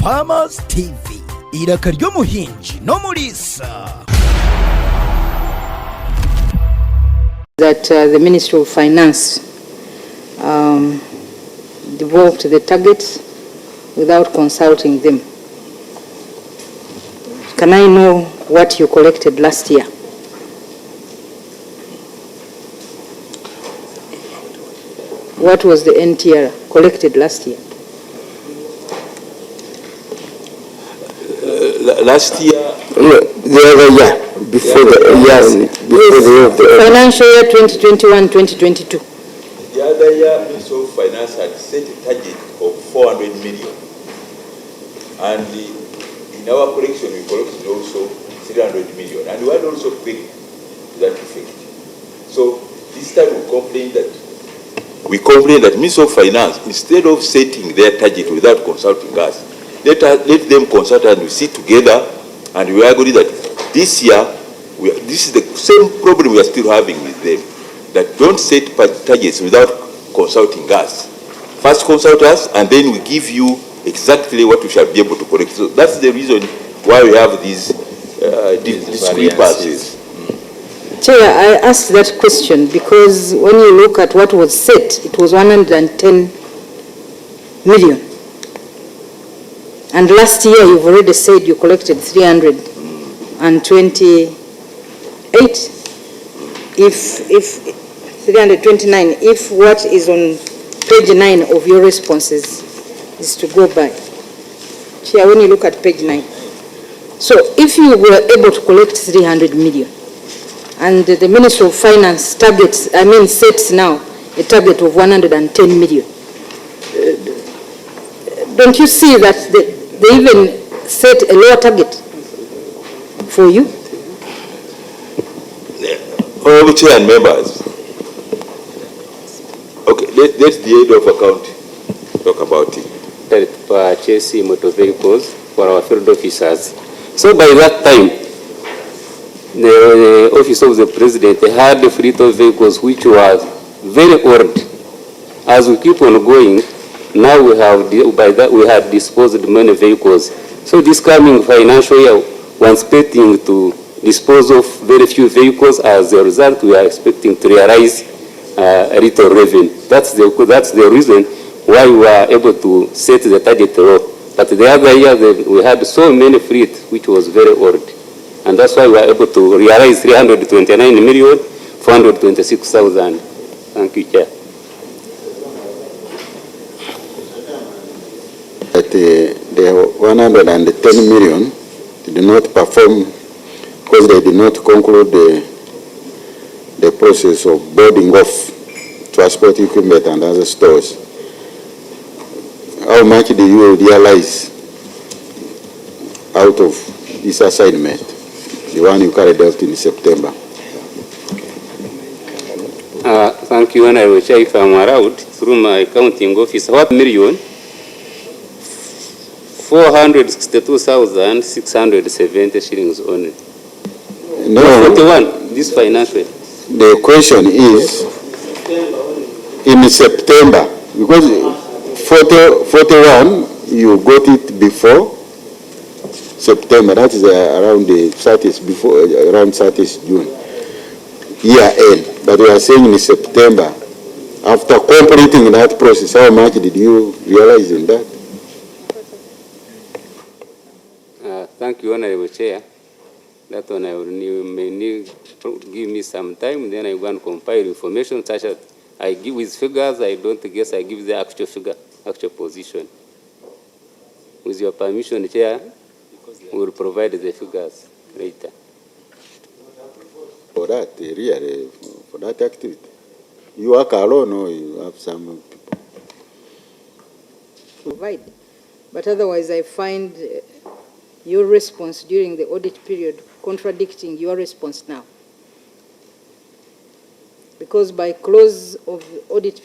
Farmers TV, iraka ry'omuhingi n'omulisa. That the Ministry of Finance devolved the targets without consulting them. Can I know what you collected last year? What was the NTR collected last year? Last year? The other year, before the year, before the financial year 2021-2022. The other year, Ministry of Finance had set a target of 400 million. And in our collection, we collected also 300 million. And we had also paid to that effect. So this time we complain that Ministry of Finance, instead of setting their target without consulting us, let them consult and we sit together and we agree that this year, this is the same problem we are still having with them, that don't set targets without consulting us. First consult us and then we give you exactly what we shall be able to collect. So that's the reason why we have these discrepancies. Chair, I asked that question because when you look at what was set, it was 110 million. And last year, you've already said you collected 328. If 329, if what is on page 9 of your responses is to go by. Chair, when you look at page 9. So if you were able to collect 300 million, and the Ministry of Finance sets now a target of 110 million, don't you see that they even set a lower target for you? Honorable Chair and members, okay, let the head of account talk about it. Purchasing motor vehicles for our field officers. So by that time, the office of the president had a fleet of vehicles which was very old. As we keep on going, now we have disposed many vehicles. So this coming financial year, we're expecting to dispose of very few vehicles. As a result, we are expecting to realize a little revenue. That's the reason why we are able to set the target low. But the other year, we had so many fleet which was very old. And that's why we are able to realize 329,426,000. Thank you, Chair. But the 110 million did not perform because they did not conclude the process of boarding off transport equipment and other stores. How much do you realize out of this assignment, the one you carried out in September? Thank you, Honorable Chair. If I'm allowed, through my accounting office, what million? 462,670 shillings only. No. 41, this financial. The question is, in September, because 41, you got it before September, that is around the 30th, around 30th June, year end. But we are saying in September, after completing that process, how much did you realize in that? Thank you, Honorable Chair. That one you may need to give me some time, then I go and compile information such as I give with figures. I don't guess I give the actual figure, actual position. With your permission, Chair, we will provide the figures later. For that, really, for that activity, you work alone or you have some people? Provide. But otherwise, I find your response during the audit period contradicting your response now. Because by close of audit,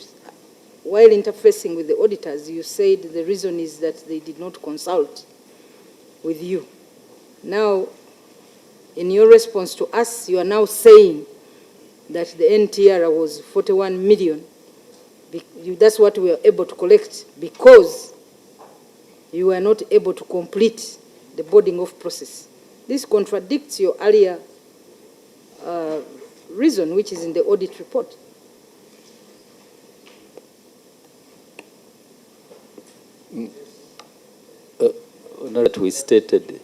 while interfacing with the auditors, you said the reason is that they did not consult with you. Now, in your response to us, you are now saying that the NTR was 41 million. That's what we were able to collect because you were not able to complete the boarding off process. This contradicts your earlier reason, which is in the audit report. We stated,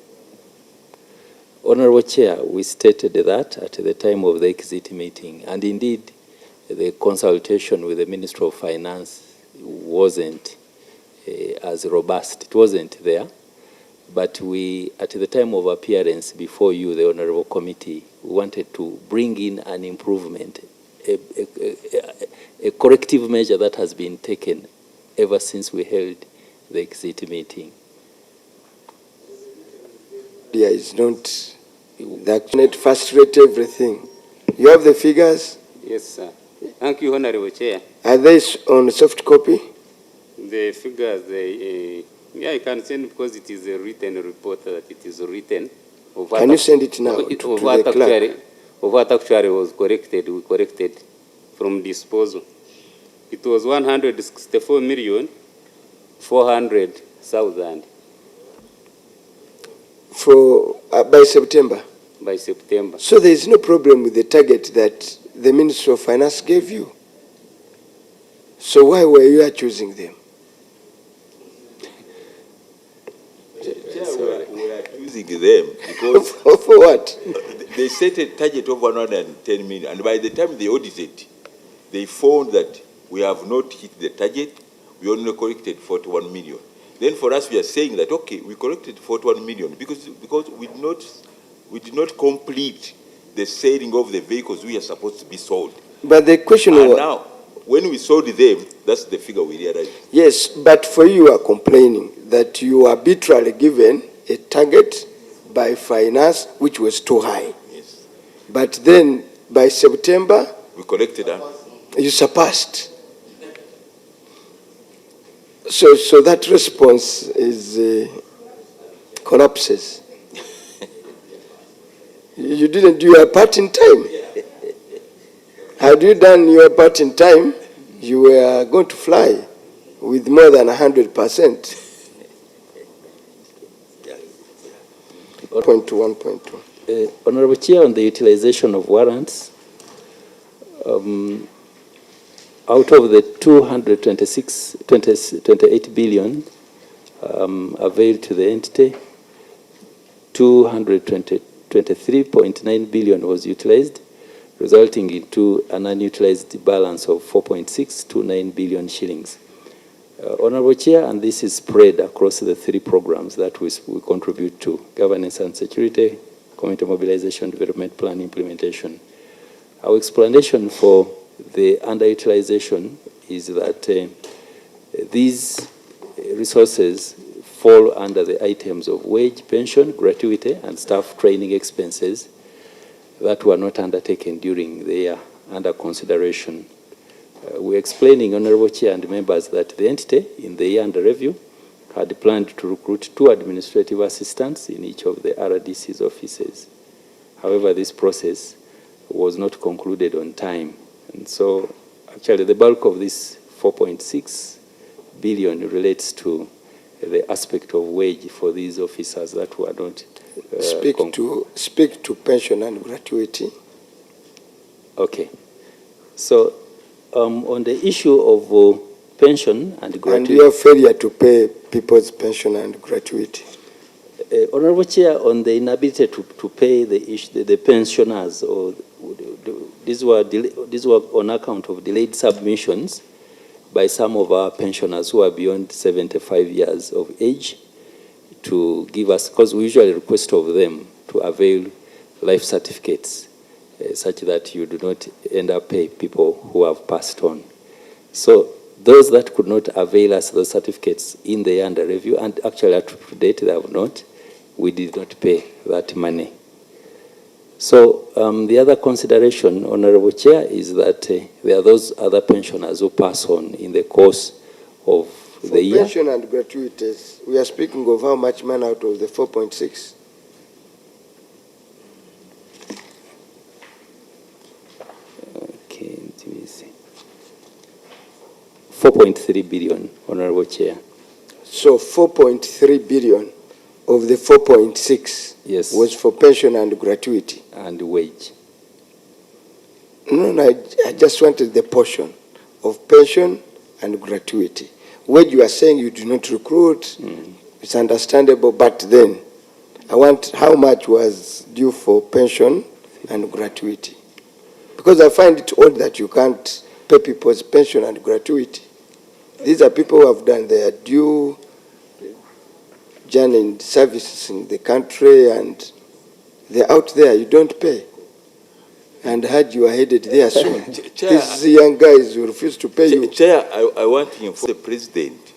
Honorable Chair, we stated that at the time of the exit meeting, and indeed the consultation with the Ministry of Finance wasn't as robust. It wasn't there. But we, at the time of appearance before you, the Honorable Committee, we wanted to bring in an improvement, a corrective measure that has been taken ever since we held the exit meeting. There is not, that net frustrate everything. You have the figures? Yes, sir. Thank you, Honorable Chair. Are they on soft copy? The figures, yeah, I can send because it is a written report that it is written. Can you send it now to the clerk? Of what actually was corrected, we corrected from disposal. It was 164,400,000 for by September. by September. So there is no problem with the target that the Ministry of Finance gave you. So why were you choosing them? We are choosing them because For what? they set a target of 110 million, and by the time they audited, they found that we have not hit the target. We only collected 41 million. Then for us, we are saying that, okay, we collected 41 million because we did not complete the selling of the vehicles we are supposed to be sold. But the question And was, now, when we sold them, that's the figure we realized. yes, but for you are complaining that you are arbitrarily given a target by finance which was too high. Yes. But then by September, We collected them. you surpassed. So that response is collapses. You didn't do your part in time. Had you done your part in time, you were going to fly with more than 100%. Point to 1.2. Honorable Chair, on the utilization of warrants, out of the 228 billion availed to the entity, 223.9 billion was utilized, resulting into an unutilized balance of 4.629 billion shillings. Honorable Chair, and this is spread across the three programs that we contribute to: governance and security, community mobilization, development plan implementation. Our explanation for the underutilization is that these resources fall under the items of wage, pension, gratuity, and staff training expenses that were not undertaken during the year under consideration. We're explaining, Honorable Chair and members, that the entity in the year under review had planned to recruit 2 administrative assistants in each of the RDC's offices. However, this process was not concluded on time. And so, actually, the bulk of this 4.6 billion relates to the aspect of wage for these officers that were not Speak to pension and gratuity. Okay. So, on the issue of pension and gratuity, And your failure to pay people's pension and gratuity. Honorable Chair, on the inability to pay the pensioners, or these were on account of delayed submissions by some of our pensioners who are beyond 75 years of age, to give us, because we usually request of them to avail life certificates such that you do not end up paying people who have passed on. So those that could not avail us those certificates in the year under review, and actually up to date they have not, we did not pay that money. So the other consideration, Honorable Chair, is that there are those other pensioners who pass on in the course of the year. Pension and gratuities, we are speaking of how much money out of the 4.6? Okay, let me see. 4.3 billion, Honorable Chair. So 4.3 billion of the 4.6 Yes. was for pension and gratuity. And wage. No, I just wanted the portion of pension and gratuity. Wage, you are saying you do not recruit, it's understandable, but then I want how much was due for pension and gratuity. Because I find it odd that you can't pay people's pension and gratuity. These are people who have done their due journey in services in the country and they're out there, you don't pay. And had you are headed there soon. These young guys will refuse to pay you. Chair, I want to inform the president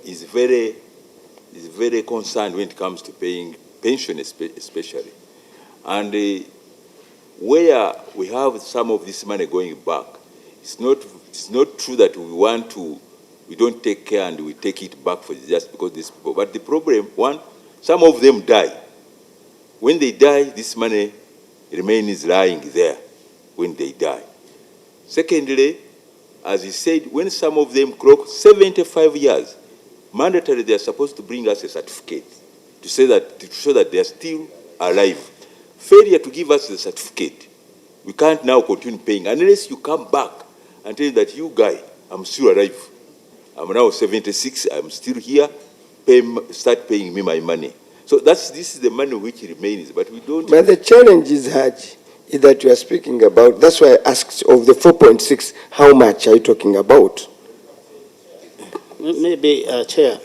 is very concerned when it comes to paying pension especially. And where we have some of this money going back, it's not true that we don't take care and we take it back for just because this people. But the problem, one, some of them die. When they die, this money remains lying there when they die. Secondly, as he said, when some of them clock 75 years, mandatory they are supposed to bring us a certificate to show that they are still alive. Failure to give us the certificate, we can't now continue paying unless you come back and tell that you guy, I'm still alive. I'm now 76, I'm still here, start paying me my money. So this is the money which remains, but we don't. But the challenge is, Haji, is that you are speaking about, that's why I asked of the 4.6, how much are you talking about? Maybe, Chair,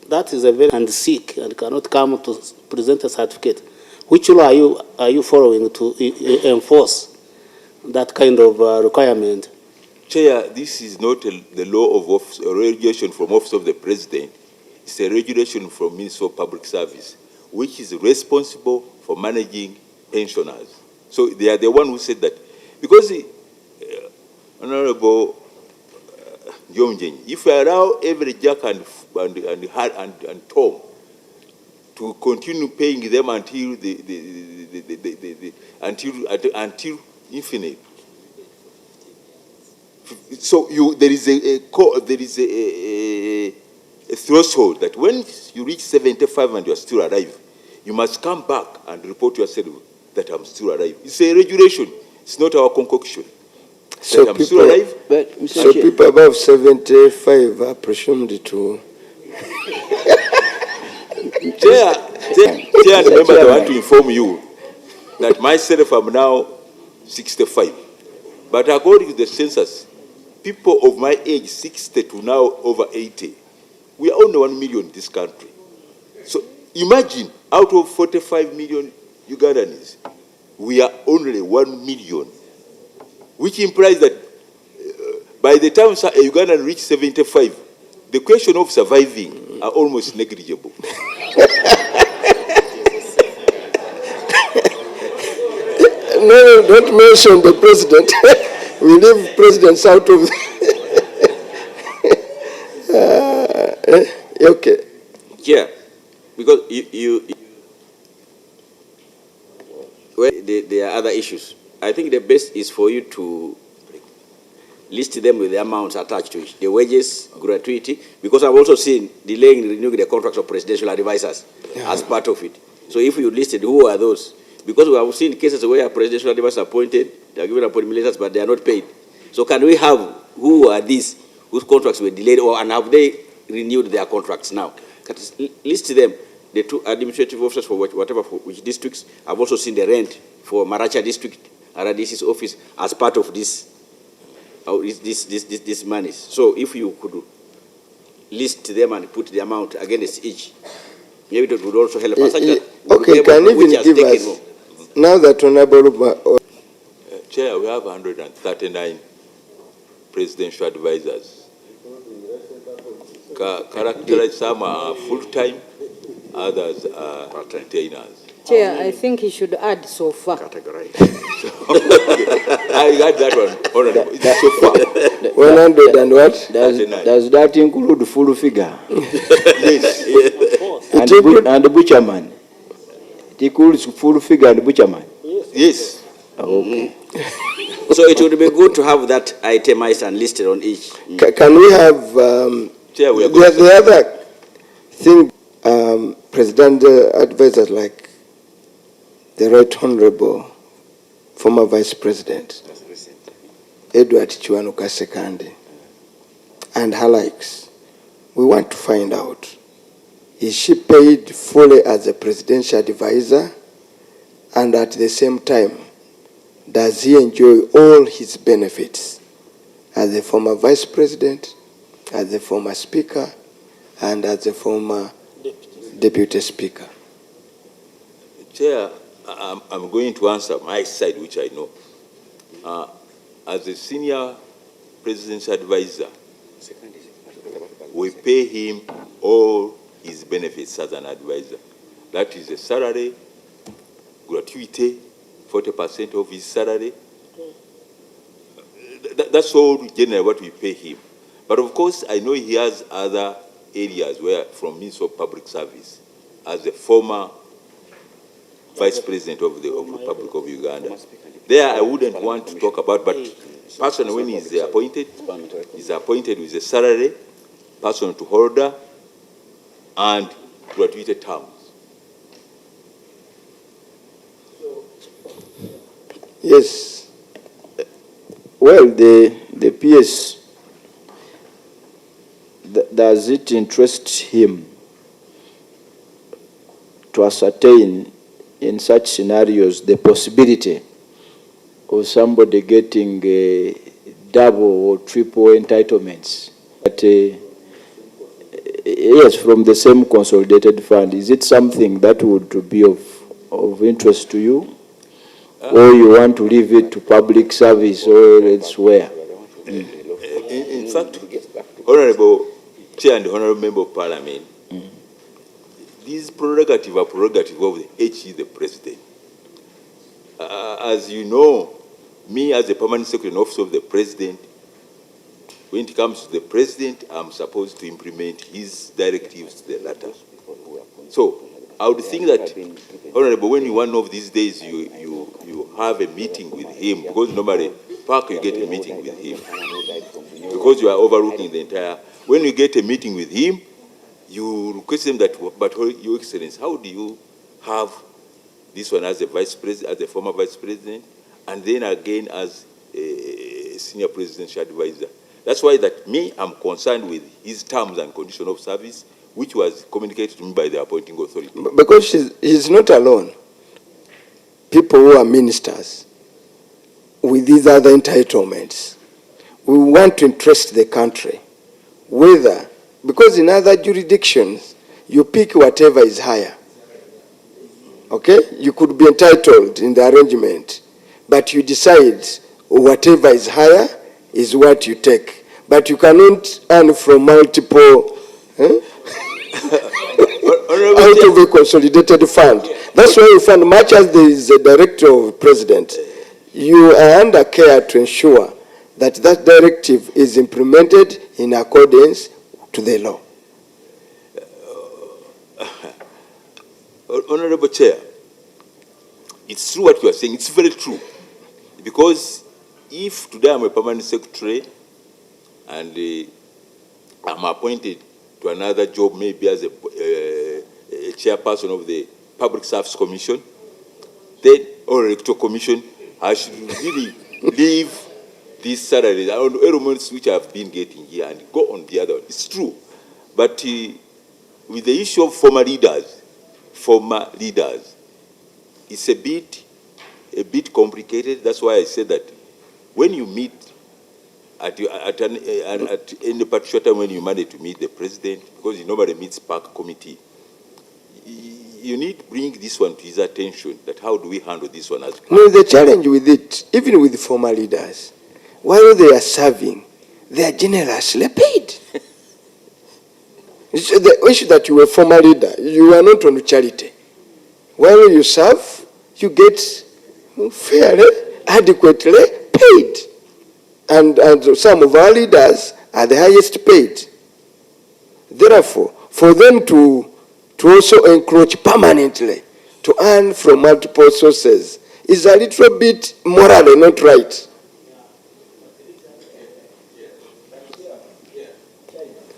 that is a very and sick and cannot come to present a certificate. Which law are you following to enforce that kind of requirement? Chair, this is not the law of office or regulation from Office of the President. It's a regulation from Ministry of Public Service, which is responsible for managing pensioners. So they are the one who said that. Because, Honorable Jomjeng, if we allow every Jack and Tom to continue paying them until until infinite, so there is a threshold that when you reach 75 and you are still alive, you must come back and report yourself that I'm still alive. It's a regulation. It's not our concoction. So I'm still alive. But, so people above 75 are presumed to... Chair and members, I want to inform you that myself, I'm now 65. But according to the census, people of my age, 60 to now over 80, we are only 1 million in this country. So imagine, out of 45 million Ugandans, we are only 1 million, which implies that by the time a Ugandan reaches 75, the question of surviving are almost negligible. No, don't mention the president. We leave presidents out of... Okay. Yeah, because there are other issues. I think the best is for you to list them with the amounts attached to it, the wages, gratuity, because I've also seen delaying renewing the contracts of presidential advisors as part of it. So if you listed who are those, because we have seen cases where presidential advisors are appointed, they are given appointment letters, but they are not paid. So can we have who are these whose contracts were delayed, and have they renewed their contracts now? List them, the two administrative officers for which districts. I've also seen the rent for Maracha district, RDC's office, as part of this monies. So if you could list them and put the amount against each, maybe it would also help us. Okay, can even give us, more. Now that Honorable Chair, we have 139 presidential advisors. Characterized, some are full-time, others are retainers. Chair, I think he should add so far. Categorize. I got that one. Honorable. It's so far. 100 and what? Does that include full figure? Yes. And butcherman? It includes full figure and butcherman? Yes. Okay. So it would be good to have that itemized and listed on each. Can we have Chair, we are going The other thing, presidential advisors like the Right Honorable former Vice President Edward Kiwanuka Sekande and her likes, we want to find out, is she paid fully as a presidential advisor, and at the same time, does he enjoy all his benefits as a former Vice President, as a former Speaker, and as a former Deputy Speaker? Chair, I'm going to answer my side, which I know. As a senior presidential advisor, we pay him all his benefits as an advisor. That is a salary, gratuity, 40% of his salary. That's all generally what we pay him. But of course, I know he has other areas where, from means of public service, as a former Vice President of the Republic of Uganda. There I wouldn't want to talk about, but personally when he's appointed with a salary, person to holder, and gratuity terms. Yes. Well, the PS, does it interest him to ascertain in such scenarios the possibility of somebody getting double or triple entitlements? But yes, from the same consolidated fund, is it something that would be of interest to you? Or you want to leave it to public service or elsewhere? In fact, Honorable Chair and Honorable Member of Parliament, these prerogatives are prerogative of the HE, the President. As you know, me as a permanent secretary and officer of the President, when it comes to the President, I'm supposed to implement his directives to the letter. So I would think that, Honorable, when you one of these days you have a meeting with him, because normally Park you get a meeting with him, because you are overlooking the entire. When you get a meeting with him, you request him that, but Your Excellency, how do you have this one as a Vice President, as a former Vice President, and then again as a senior presidential advisor? That's why that me, I'm concerned with his terms and conditions of service, which was communicated to me by the appointing authority. Because he's not alone. People who are ministers with these other entitlements, we want to interest the country, whether, because in other jurisdictions, you pick whatever is higher. Okay? You could be entitled in the arrangement, but you decide whatever is higher is what you take. But you cannot earn from multiple out of a consolidated fund. That's why you find, much as there is a directive of president, you are under care to ensure that that directive is implemented in accordance to the law. Honorable Chair, it's true what you are saying. It's very true. Because if today I'm a permanent secretary and I'm appointed to another job, maybe as a chairperson of the Public Service Commission, then, or Electoral Commission, I should really leave these salaries and elements which I've been getting here and go on the other one. It's true. But with the issue of former leaders, it's a bit complicated. That's why I said that when you meet at any particular time when you manage to meet the president, because he normally meets Park Committee, you need to bring this one to his attention, that how do we handle this one as No, the challenge with it, even with former leaders, while they are serving, they are generously paid. It's the issue that you are a former leader, you are not on charity. While you serve, you get fairly, adequately paid. And some of our leaders are the highest paid. Therefore, for them to also encroach permanently, to earn from multiple sources, is a little bit morally not right.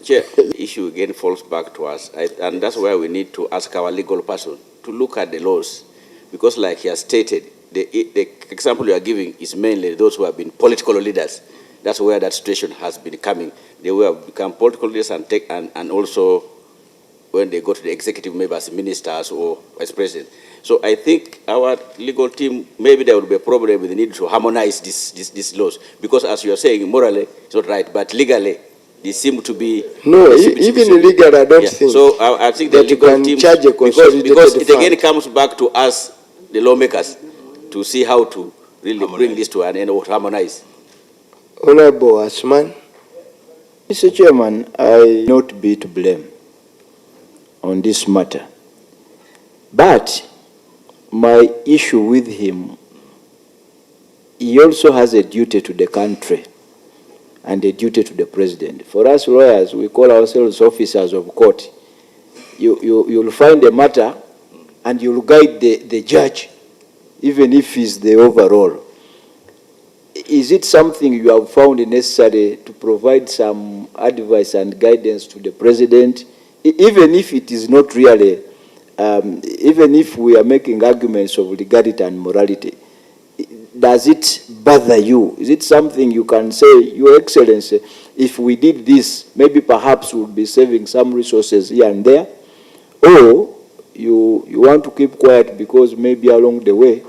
Chair, the issue again falls back to us, and that's why we need to ask our legal person to look at the laws, because like he has stated, the example you are giving is mainly those who have been political leaders. That's where that situation has been coming. They will have become political leaders and also when they go to the executive, maybe as ministers or vice president. So I think our legal team, maybe there will be a problem with the need to harmonize these laws, because as you are saying, morally it's not right, but legally they seem to be... No, even illegal, I don't think. So I think the legal team, because it again comes back to us, the lawmakers, to see how to really bring this to an end or harmonize. Honorable Asman. Mr. Chairman, I not be to blame on this matter. But my issue with him, he also has a duty to the country and a duty to the president. For us lawyers, we call ourselves officers of court. You'll find a matter and you'll guide the judge, even if he's the overall. Is it something you have found necessary to provide some advice and guidance to the president, even if it is not really, even if we are making arguments of legality and morality? Does it bother you? Is it something you can say, Your Excellency, if we did this, maybe perhaps we'll be saving some resources here and there? Or you want to keep quiet because maybe along the way,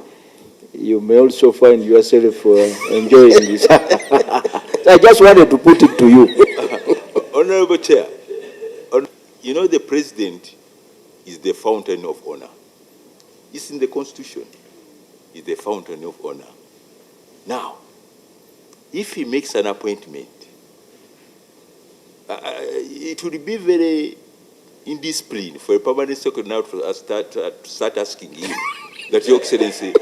you may also find yourself enjoying this. I just wanted to put it to you. Honorable Chair, you know the president is the fountain of honor. It's in the Constitution. It's the fountain of honor. Now, if he makes an appointment, it would be very indisciplined for a permanent secretary now to start asking him that, Your Excellency,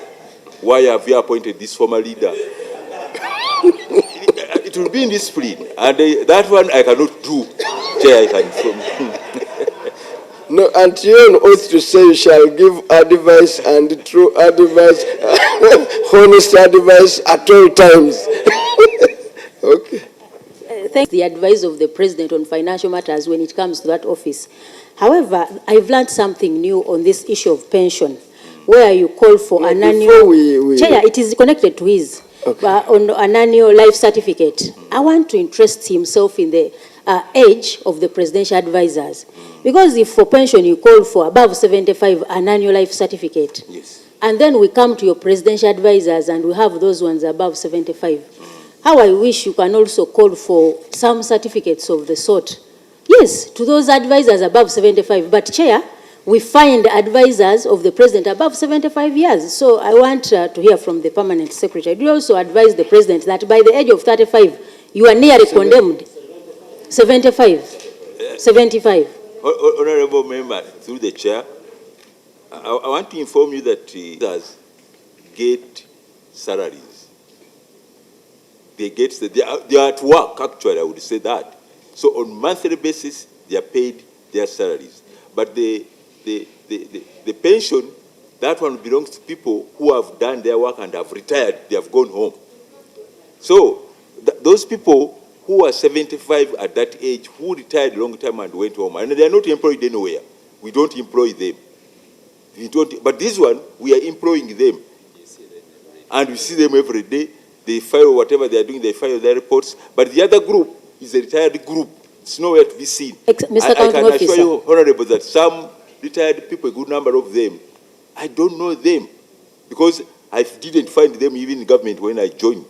why have you appointed this former leader? It will be indiscipline, and that one I cannot do. Chair, I can. No, and you're on oath to say you shall give advice and true advice, honest advice at all times. Okay. Thank the advice of the president on financial matters when it comes to that office. However, I've learned something new on this issue of pension, where you call for an annual... Chair, it is connected to his, on an annual life certificate. I want to interest himself in the age of the presidential advisors. Because if for pension you call for above 75 an annual life certificate, yes, and then we come to your presidential advisors and we have those ones above 75, how I wish you can also call for some certificates of the sort. Yes, to those advisors above 75, but Chair, we find advisors of the president above 75 years. So I want to hear from the permanent secretary. Do you also advise the president that by the age of 35, you are nearly condemned? 75, 75. Honorable member, through the chair, I want to inform you that others get salaries. They are at work, actually, I would say that. So on monthly basis, they are paid their salaries. But the pension, that one belongs to people who have done their work and have retired, they have gone home. So those people who are 75 at that age, who retired a long time and went home, and they are not employed anywhere. We don't employ them. But this one, we are employing them. And we see them every day. They file whatever they are doing, they file their reports. But the other group is a retired group. It's nowhere to be seen. Mr. I can assure you, Honorable, that some retired people, a good number of them, I don't know them. Because I didn't find them even in government when I joined.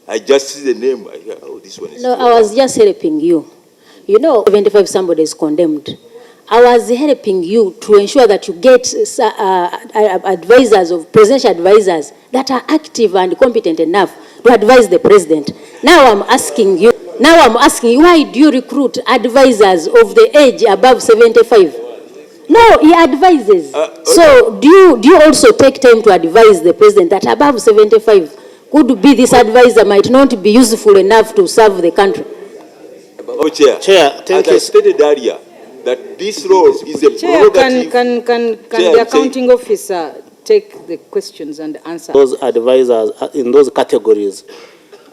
I just see the name. I hear, oh, this one is... No, I was just helping you. You know, 75 somebody is condemned. I was helping you to ensure that you get advisors, of presidential advisors that are active and competent enough to advise the president. Now I'm asking you, why do you recruit advisors of the age above 75? No, he advises. So do you also take time to advise the president that above 75 could be this advisor might not be useful enough to serve the country? Oh, Chair. Thank you. As I stated earlier, that this role is a prerogative. Can the accounting officer take the questions and answer? Those advisors in those categories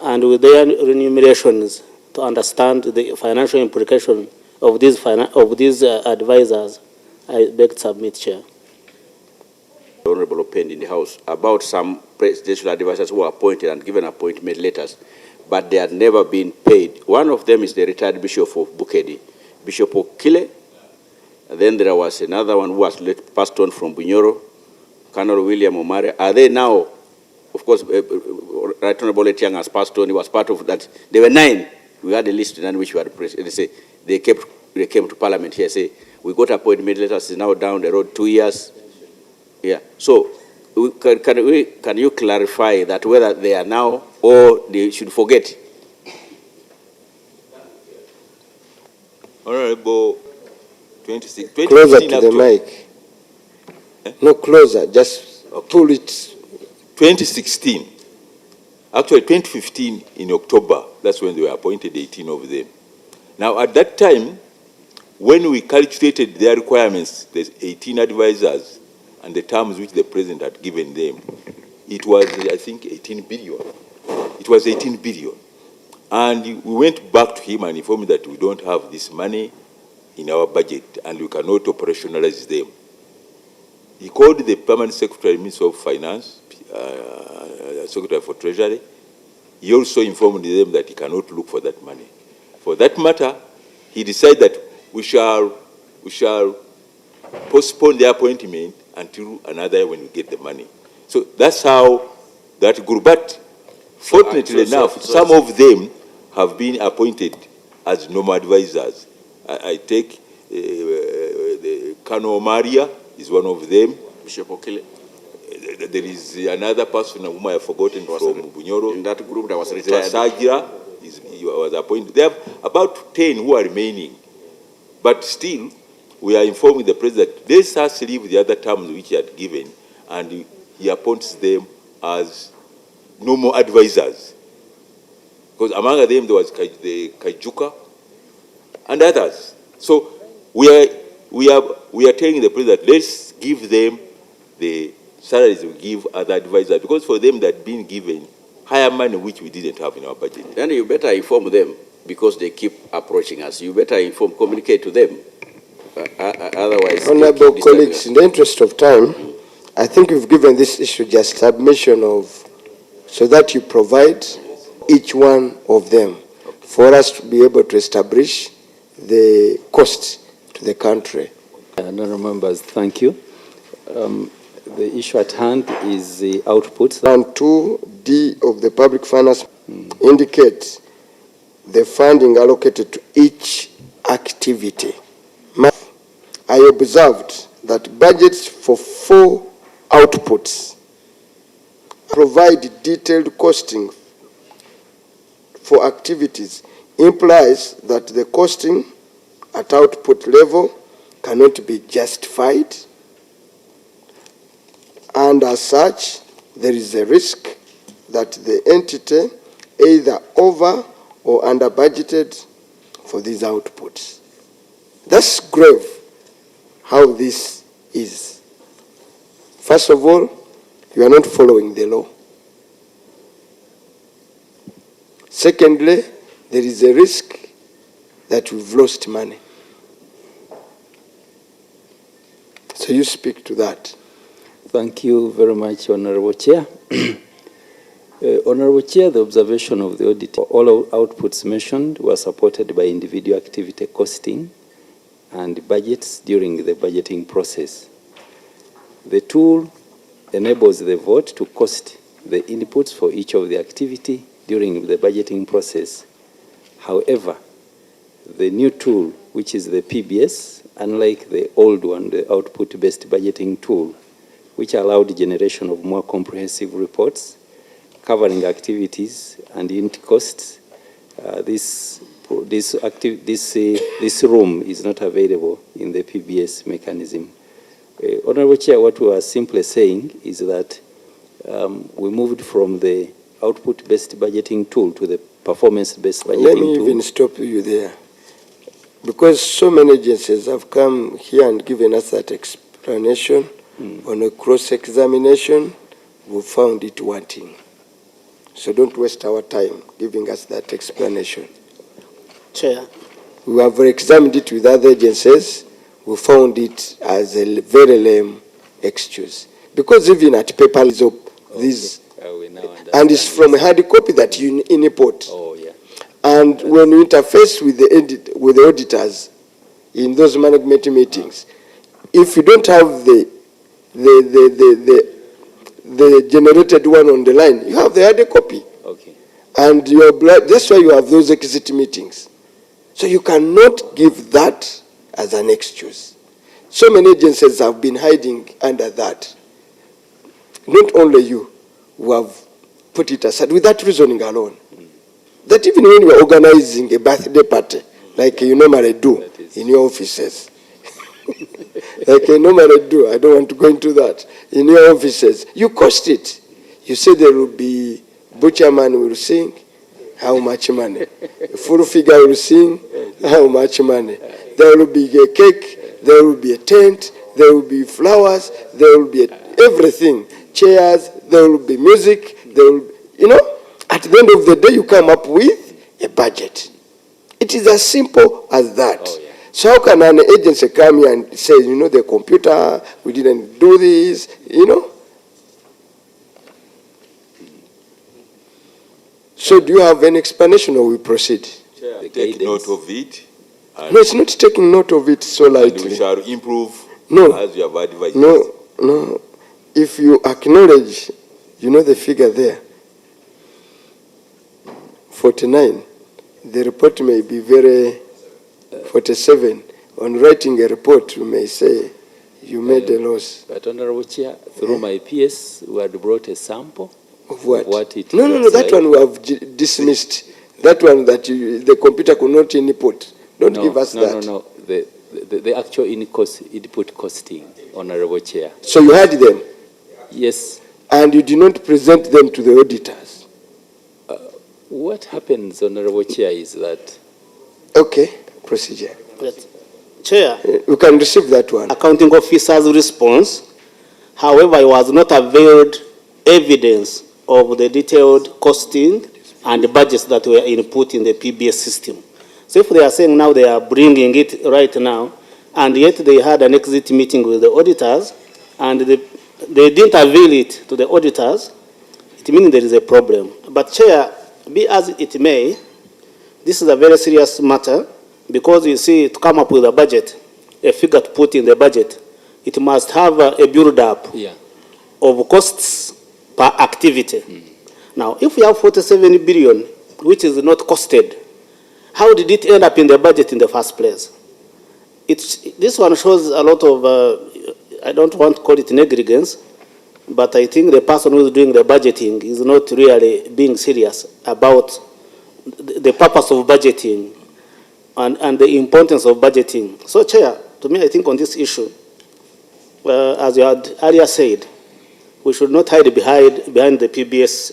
and with their remunerations to understand the financial implication of these advisors, I beg to submit, Chair. Honorable opinion in the House about some presidential advisors who were appointed and given appointment letters, but they had never been paid. One of them is the retired Bishop of Bukedi, Bishop Okile. And then there was another one who was passed on from Bunyoro, Colonel William Omare. Are they now, of course, Right Honorable Etiang has passed on, he was part of that. There were 9. We had a list in which we had they came to Parliament here, say, we got appointment letters, is now down the road 2 years. Yeah. So can you clarify that whether they are now or they should forget? Honorable 2016. Closer to the mic. No, closer, just pull it. 2016. Actually, 2015 in October, that's when they were appointed, 18 of them. Now, at that time, when we calculated their requirements, there's 18 advisors, and the terms which the president had given them, it was, I think, 18 billion. It was 18 billion. And we went back to him and informed him that we don't have this money in our budget and we cannot operationalize them. He called the permanent secretary, Minister of Finance, Secretary for Treasury. He also informed them that he cannot look for that money. For that matter, he decided that we shall postpone the appointment until another when we get the money. So that's how that grew. But fortunately enough, some of them have been appointed as normal advisors. I take the Kano Maria is one of them. Bishop Okile. There is another person whom I have forgotten from Bunyoro. In that group that was retired. Sagira he was appointed. There are about 10 who are remaining. But still, we are informing the president that let us leave the other terms which he had given, and he appoints them as normal advisors. Because among them there was the Kajuka and others. So we are telling the president, let's give them the salaries we give other advisors, because for them that been given higher money which we didn't have in our budget. Then you better inform them, because they keep approaching us. You better communicate to them. Otherwise, Honorable colleagues, in the interest of time, I think we've given this issue just submission of, so that you provide each one of them for us to be able to establish the cost to the country. Honourable members, thank you. The issue at hand is the outputs. And 2D of the public finance indicates the funding allocated to each activity. I observed that budgets for 4 outputs provide detailed costing for activities, implies that the costing at output level cannot be justified, and as such, there is a risk that the entity either over or under budgeted for these outputs. That's grave how this is. First of all, you are not following the law. Secondly, there is a risk that we've lost money. So you speak to that. Thank you very much, Honourable Chair. Honourable Chair, the observation of the audit, all outputs mentioned were supported by individual activity costing and budgets during the budgeting process. The tool enables the vote to cost the inputs for each of the activity during the budgeting process. However, the new tool, which is the PBS, unlike the old one, the output-based budgeting tool, which allowed generation of more comprehensive reports covering activities and unit costs, this room is not available in the PBS mechanism. Honourable Chair, what we are simply saying is that we moved from the output-based budgeting tool to the performance-based budgeting tool. Let me even stop you there. Because so many agencies have come here and given us that explanation. On a cross-examination, we found it wanting. So don't waste our time giving us that explanation. Chair, We have examined it with other agencies. We found it as a very lame excuse. Because even at paper, these, We now understand. and it's from a hard copy that you import. Oh, yeah. And when you interface with the auditors in those management meetings, if you don't have the generated one on the line, you have the hard copy. Okay. And that's why you have those exit meetings. So you cannot give that as an excuse. So many agencies have been hiding under that. Not only you who have put it aside with that reasoning alone. That even when you are organizing a birthday party, like you normally do in your offices, like you normally do, I don't want to go into that, in your offices, you cost it. You say there will be butcherman will sing, how much money? Full figure will sing, how much money? There will be a cake, there will be a tent, there will be flowers, there will be everything, chairs, there will be music, there will, at the end of the day you come up with a budget. It is as simple as that. Oh, yeah. So how can an agency come here and say, the computer, we didn't do this, So do you have an explanation or we proceed? Chair, take note of it. No, it's not taking note of it so And we lightly. shall improve No. as you have advised. No. If you acknowledge, the figure there, 49, the report may be very 47. On writing a report, you may say you made a loss. But Honorable Chair, through my PS, we had brought a sample. Of what? Of what it No, looks that like. one we have dismissed. That one that the computer could not input. Don't give us that. No. The actual input costing, Honorable Chair. So you had them, Yes. and you did not present them to the auditors. What happens, Honorable Chair, is that Okay, procedure. Chair, You can receive that one. accounting officer's response, however, it was not availed evidence of the detailed costing and the budgets that were input in the PBS system. So if they are saying now they are bringing it right now, and yet they had an exit meeting with the auditors, and they didn't avail it to the auditors, it means there is a problem. But Chair, be as it may, this is a very serious matter, because you see, to come up with a budget, a figure to put in the budget, it must have a build-up of costs per activity. Now, if we have 47 billion, which is not costed, how did it end up in the budget in the first place? This one shows a lot of, I don't want to call it negligence, but I think the person who is doing the budgeting is not really being serious about the purpose of budgeting and the importance of budgeting. So, Chair, to me, I think on this issue, as you had earlier said, we should not hide behind the PBS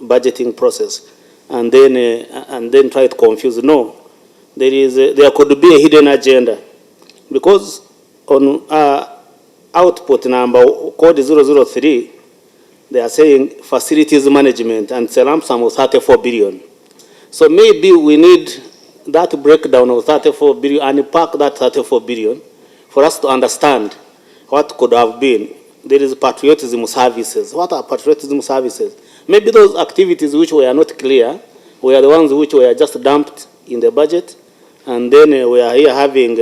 budgeting process and then try to confuse. No, there could be a hidden agenda, because on output number code 003, they are saying facilities management and it's a lump sum of 34 billion. So maybe we need that breakdown of 34 billion and park that 34 billion for us to understand what could have been. There is patriotism services. What are patriotism services? Maybe those activities which were not clear were the ones which were just dumped in the budget, and then we are here having,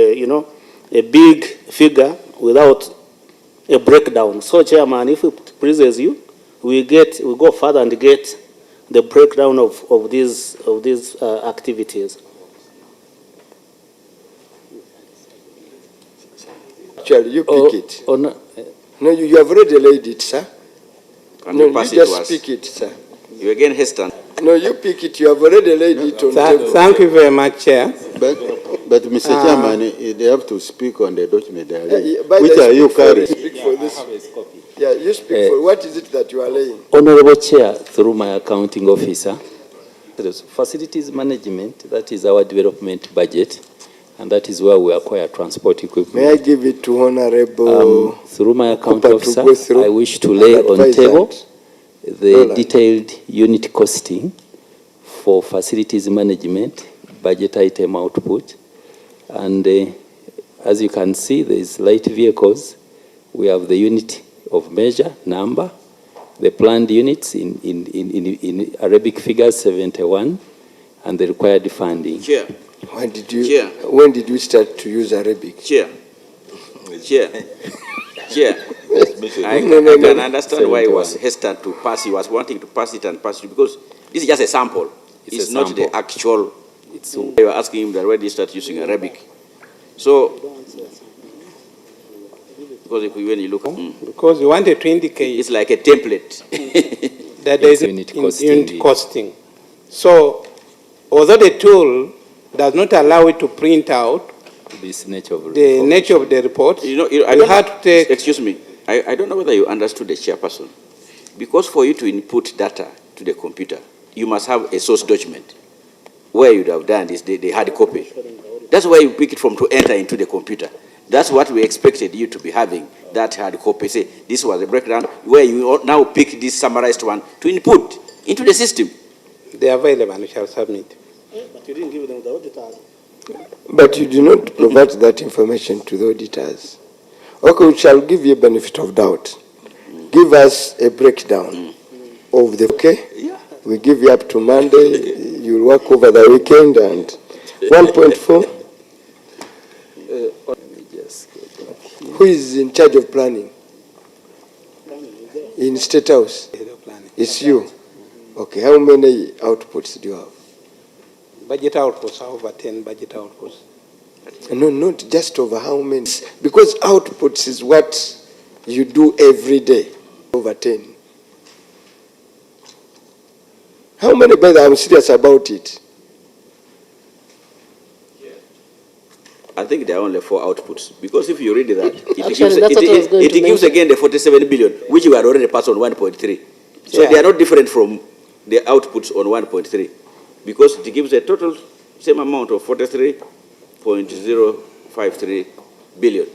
a big figure without a breakdown. So, Chairman, if it pleases you, we go further and get the breakdown of these activities. Actually, you pick it. No. No, you have already laid it, sir. Can No, you pass you it to just us? pick it, sir. You again hesitant. No, you pick it. You have already laid it on the table. Thank you very much, Chair. But Mr. Chairman, they have to speak on the document they are laying. By Which the are you speak for it. carrying? Speak for this. Yeah, you speak for what is it that you are laying? Honorable Chair, through my accounting officer, facilities management, that is our development budget, and that is where we acquire transport equipment. May I give it to Honorable? Through my account Cooper to officer, go through I wish to lay and on advise table that. the Roland. detailed unit costing for facilities management, budget item output, And as you can see, there's light vehicles. We have the unit of measure number, the planned units in Arabic figures 71, and the required funding. Chair. When did you, Chair. when did you start to use Arabic? Chair. Chair. Chair. I No, can understand why he was hesitant to pass. He was wanting to pass it and pass it because this is just a sample. It's a not sample. the actual. They were asking him that when did he start using Arabic. So, because when you look, Because we wanted to indicate it's like a template. that there is Unit unit costing. costing. So, although the tool does not allow it to print out This nature of the report. nature of the report, I we don't had know- to take. Excuse me. I don't know whether you understood the chairperson. Because for you to input data to the computer, you must have a source document. Where you'd have done is the hard copy. That's why you pick it from to enter into the computer. That's what we expected you to be having, that hard copy. Say, this was a breakdown where you now pick this summarized one to input into the system. They are available and we shall submit. But you didn't give them the auditors. But you do not provide that information to the auditors. Okay, we shall give you a benefit of doubt. Give us a breakdown of the, okay? Yeah. We give you up to Monday, you'll work over the weekend, and 1.4, Let me just go back here. who is in charge of planning? In State House? Head of planning. It's you. Okay, how many outputs do you have? Budget outputs are over 10 budget outputs. No, not just over how many. Because outputs is what you do every day, over 10. How many, by the way, I'm serious about it. I think there are only 4 outputs. Because if you read that, Actually, that's what I was going to gives mention. again the 47 billion, which you had already passed on 1.3. So Yeah. they are not different from the outputs on 1.3. Because it gives a total same amount of 43.053 billion.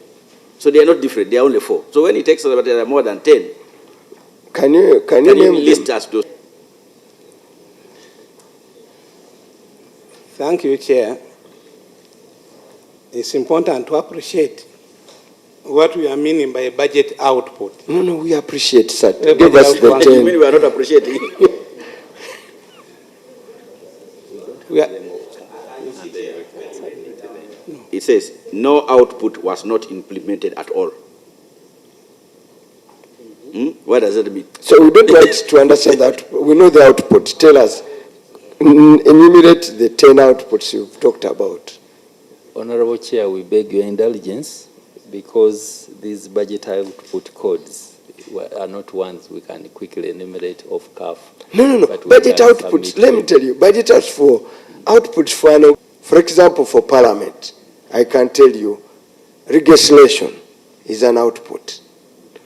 So they are not different, they are only 4. So when it takes about more than 10, Can you can you name list them? us those? Thank you, Chair. It's important to appreciate what we are meaning by budget output. No, we appreciate, sir. Yeah, Give but us I the was- You 10. mean we are not appreciating? We are, It says, no output was not implemented at all. What does that mean? So we don't want to understand that. We know the output. Tell us. Enumerate the 10 outputs you've talked about. Honorable Chair, we beg your indulgence because these budget output codes are not ones we can quickly enumerate off cuff. No. But we Budget can outputs, submit let me tell you, budget outputs for example, for Parliament, I can tell you, legislation is an output.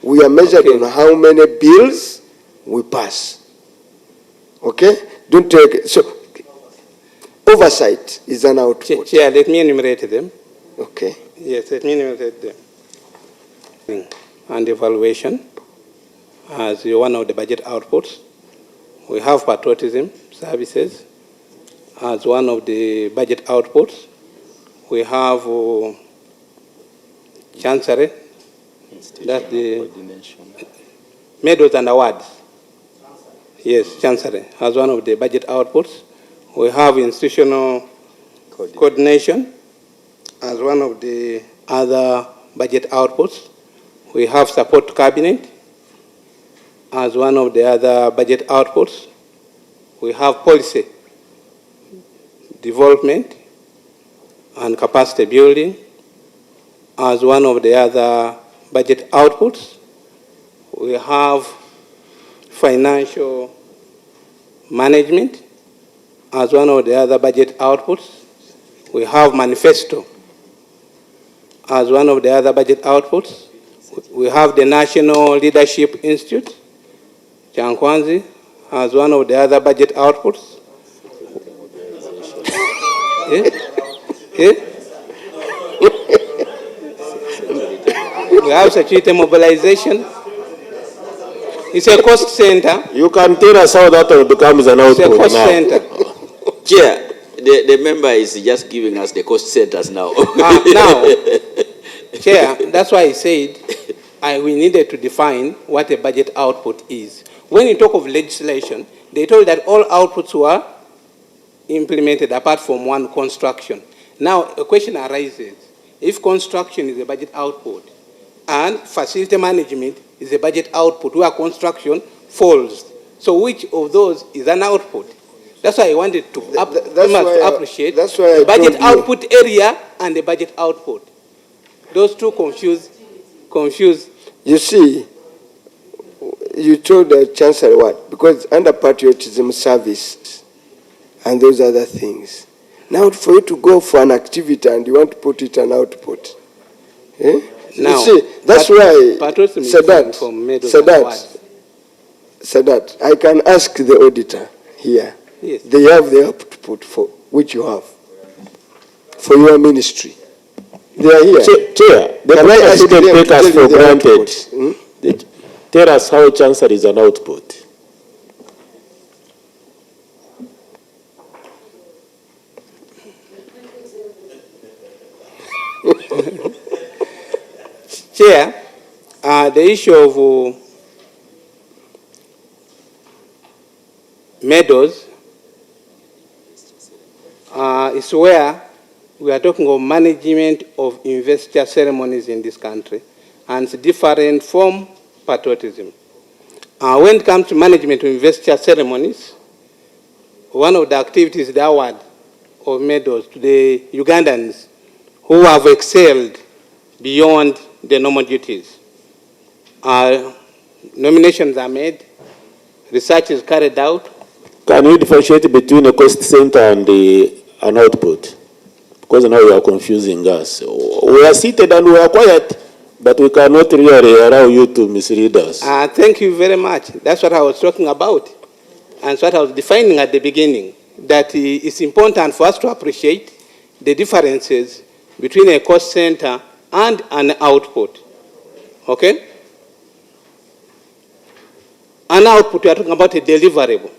We are measured Okay. on how many bills we pass. Okay? Don't take, so oversight is an output. Chair, let me enumerate them. Okay. Yes, let me enumerate them. And evaluation as one of the budget outputs. We have patriotism services as one of the budget outputs. We have Chancery, that's the Coordination. medals and awards. Yes, Chancery as one of the budget outputs. We have institutional coordination as one of the other budget outputs. We have support cabinet as one of the other budget outputs. We have policy development and capacity building as one of the other budget outputs. We have financial management as one of the other budget outputs. We have manifesto as one of the other budget outputs. We have the National Leadership Institute, Chankwanzi, as one of the other budget outputs. We have security mobilization. It's a cost center. You can tell us how that becomes an It's a output cost now. center. Chair, The member is just giving us the cost centers now. Now, Chair, that's why I said we needed to define what a budget output is. When you talk of legislation, they told that all outputs were implemented apart from one, construction. Now, a question arises. If construction is a budget output and facility management is a budget output where construction falls, so which of those is an output? That's why I wanted to appreciate the budget output area and the budget output. Those two confuse. You see, you told the Chancellor what? Because under patriotism service and those other things. Now for you to go for an activity and you want to put it an output. Eh? Now, you see, that's why, Sadat, I can ask the auditor here. Yes. They have the output for which you have for your ministry. They are here. Chair, the Chair shouldn't take us for granted. Tell us how Chancellor is an output. Chair, the issue of meadows is where we are talking of management of investiture ceremonies in this country, and it's different from patriotism. When it comes to management of investiture ceremonies, one of the activities is the award of medals to the Ugandans who have excelled beyond the normal duties. Nominations are made, research is carried out. Can you differentiate between a cost center and an output? Because now you are confusing us. We are seated and we are quiet, but we cannot really allow you to mislead us. Thank you very much. That's what I was talking about. And that's what I was defining at the beginning, that it's important for us to appreciate the differences between a cost center and an output. Okay? An output, we are talking about a deliverable.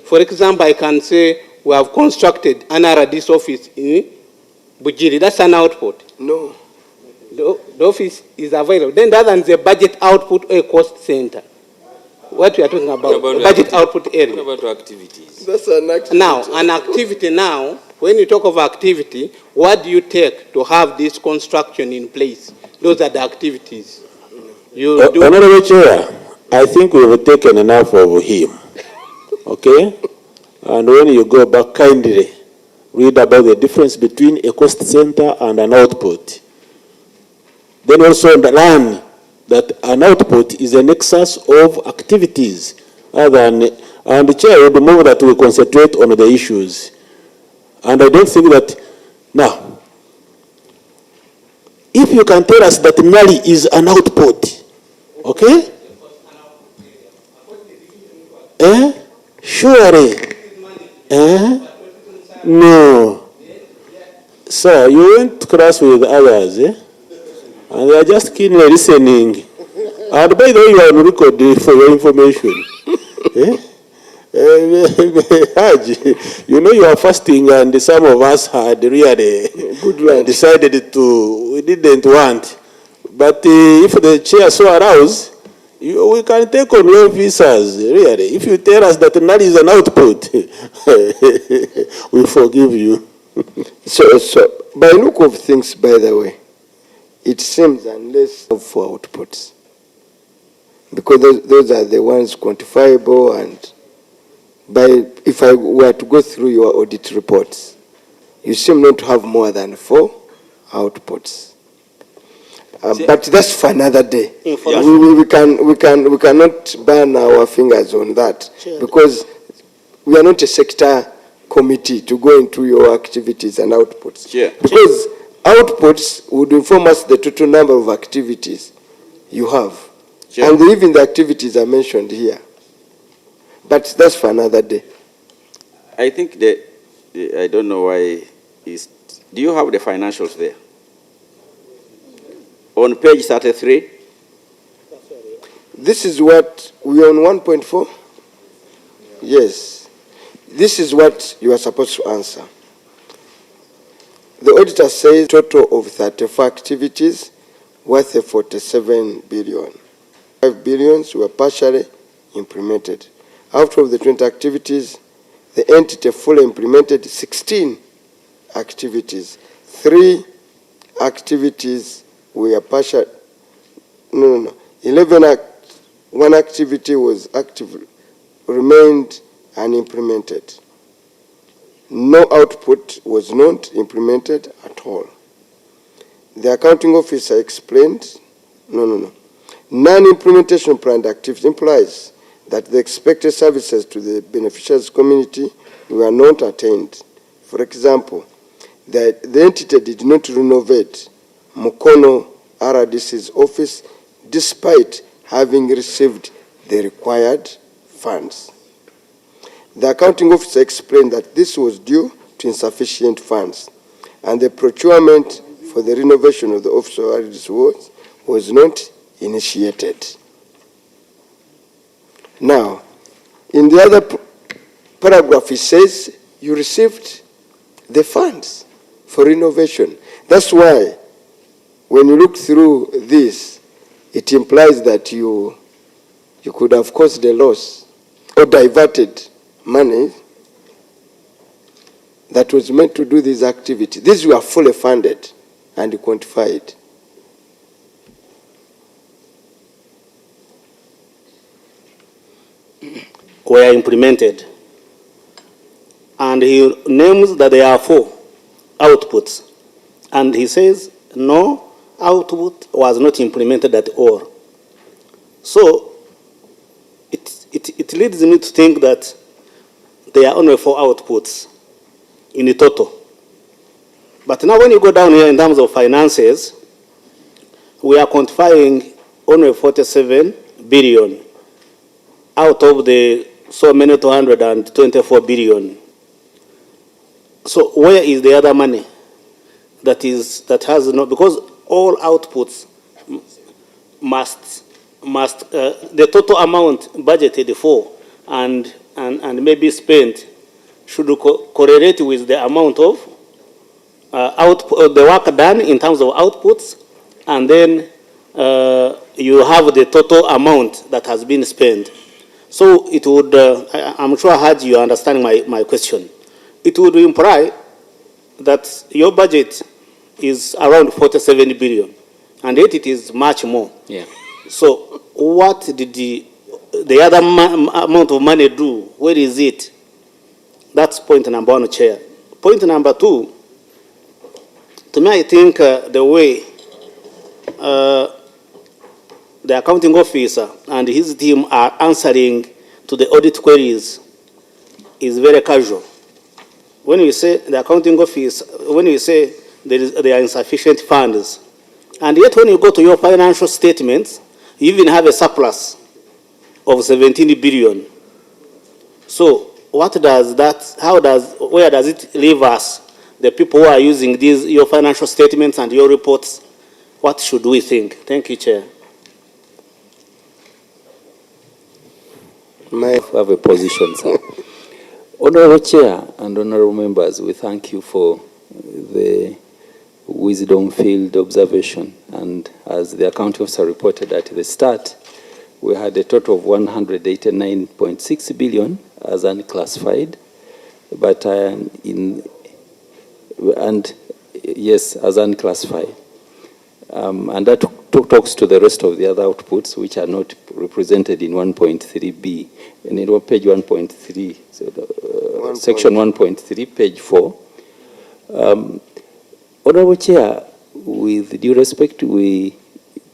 For example, I can say we have constructed an RD's office in Bujiri. That's an output. No. The office is available. Then the other is a budget output or a cost center. What we are talking about, budget output area. What about activities? That's an activity. Now, an activity now, when you talk of activity, what do you take to have this construction in place? Those are the activities. Honorable Chair, I think we have taken enough of him. Okay? And when you go back, kindly read about the difference between a cost center and an output. Then also learn that an output is a nexus of activities. And the Chair would move that we concentrate on the issues. And I don't think that, now, if you can tell us that Nali is an output, okay? Surely. No. Sir, you went to class with others, and they are just keenly listening. And by the way, you are on record for your information. Haj, you know you are fasting, and some of us had really decided to, we didn't want. But if the Chair so aroused, we can take on your visas, really. If you tell us that that is an output, we forgive you. So, by look of things, by the way, it seems unless for outputs, because those are the ones quantifiable, and if I were to go through your audit reports, you seem not to have more than 4 outputs. But that's for another day. We cannot burn our fingers on that, because we are not a sector committee to go into your activities and outputs. Because outputs would inform us the total number of activities you have. And even the activities are mentioned here. But that's for another day. I think I don't know why, do you have the financials there? On page 33? This is what, we on 1.4? Yes. This is what you are supposed to answer. The auditor says total of 34 activities worth 47 billion. 5 billions were partially implemented. Out of the 20 activities, the entity fully implemented 16 activities. 3 activities were partial. 11 one activity was active, remained unimplemented. No output was not implemented at all. The accounting officer explained, non-implementation planned activity implies that the expected services to the beneficiaries community were not attained. For example, the entity did not renovate Mukono RDC's office despite having received the required funds. The accounting officer explained that this was due to insufficient funds, and the procurement for the renovation of the office of RDC was not initiated. Now, in the other paragraph, it says you received the funds for renovation. That's why, when you look through this, it implies that you could have caused a loss or diverted money that was meant to do this activity. These were fully funded and quantified. Were implemented. And he names that there are 4 outputs. And he says no output was not implemented at all. So it leads me to think that there are only 4 outputs in the total. But now when you go down here in terms of finances, we are quantifying only 47 billion out of the so many 224 billion. So where is the other money that has no, because all outputs must the total amount budgeted for and maybe spent should correlate with the amount of the work done in terms of outputs, and then you have the total amount that has been spent. So it would, I'm sure I heard you understanding my question. It would imply that your budget is around 47 billion, and yet it is much more. Yeah. So what did the other amount of money do? Where is it? That's point number 1, Chair. Point number 2, to me, I think the way the accounting officer and his team are answering to the audit queries is very casual. When you say the accounting office, when you say there are insufficient funds, and yet when you go to your financial statements, you even have a surplus of 17 billion. So what does that, where does it leave us, the people who are using your financial statements and your reports? What should we think? Thank you, Chair. I have a position, sir. Honorable Chair and honorable members, we thank you for the wisdom-filled observation. And as the accounting officer reported at the start, we had a total of 189.6 billion as unclassified, but yes, as unclassified. And that talks to the rest of the other outputs, which are not represented in 1.3b. And in page 1.3, so section 1.3, page 4. Honorable Chair, with due respect, we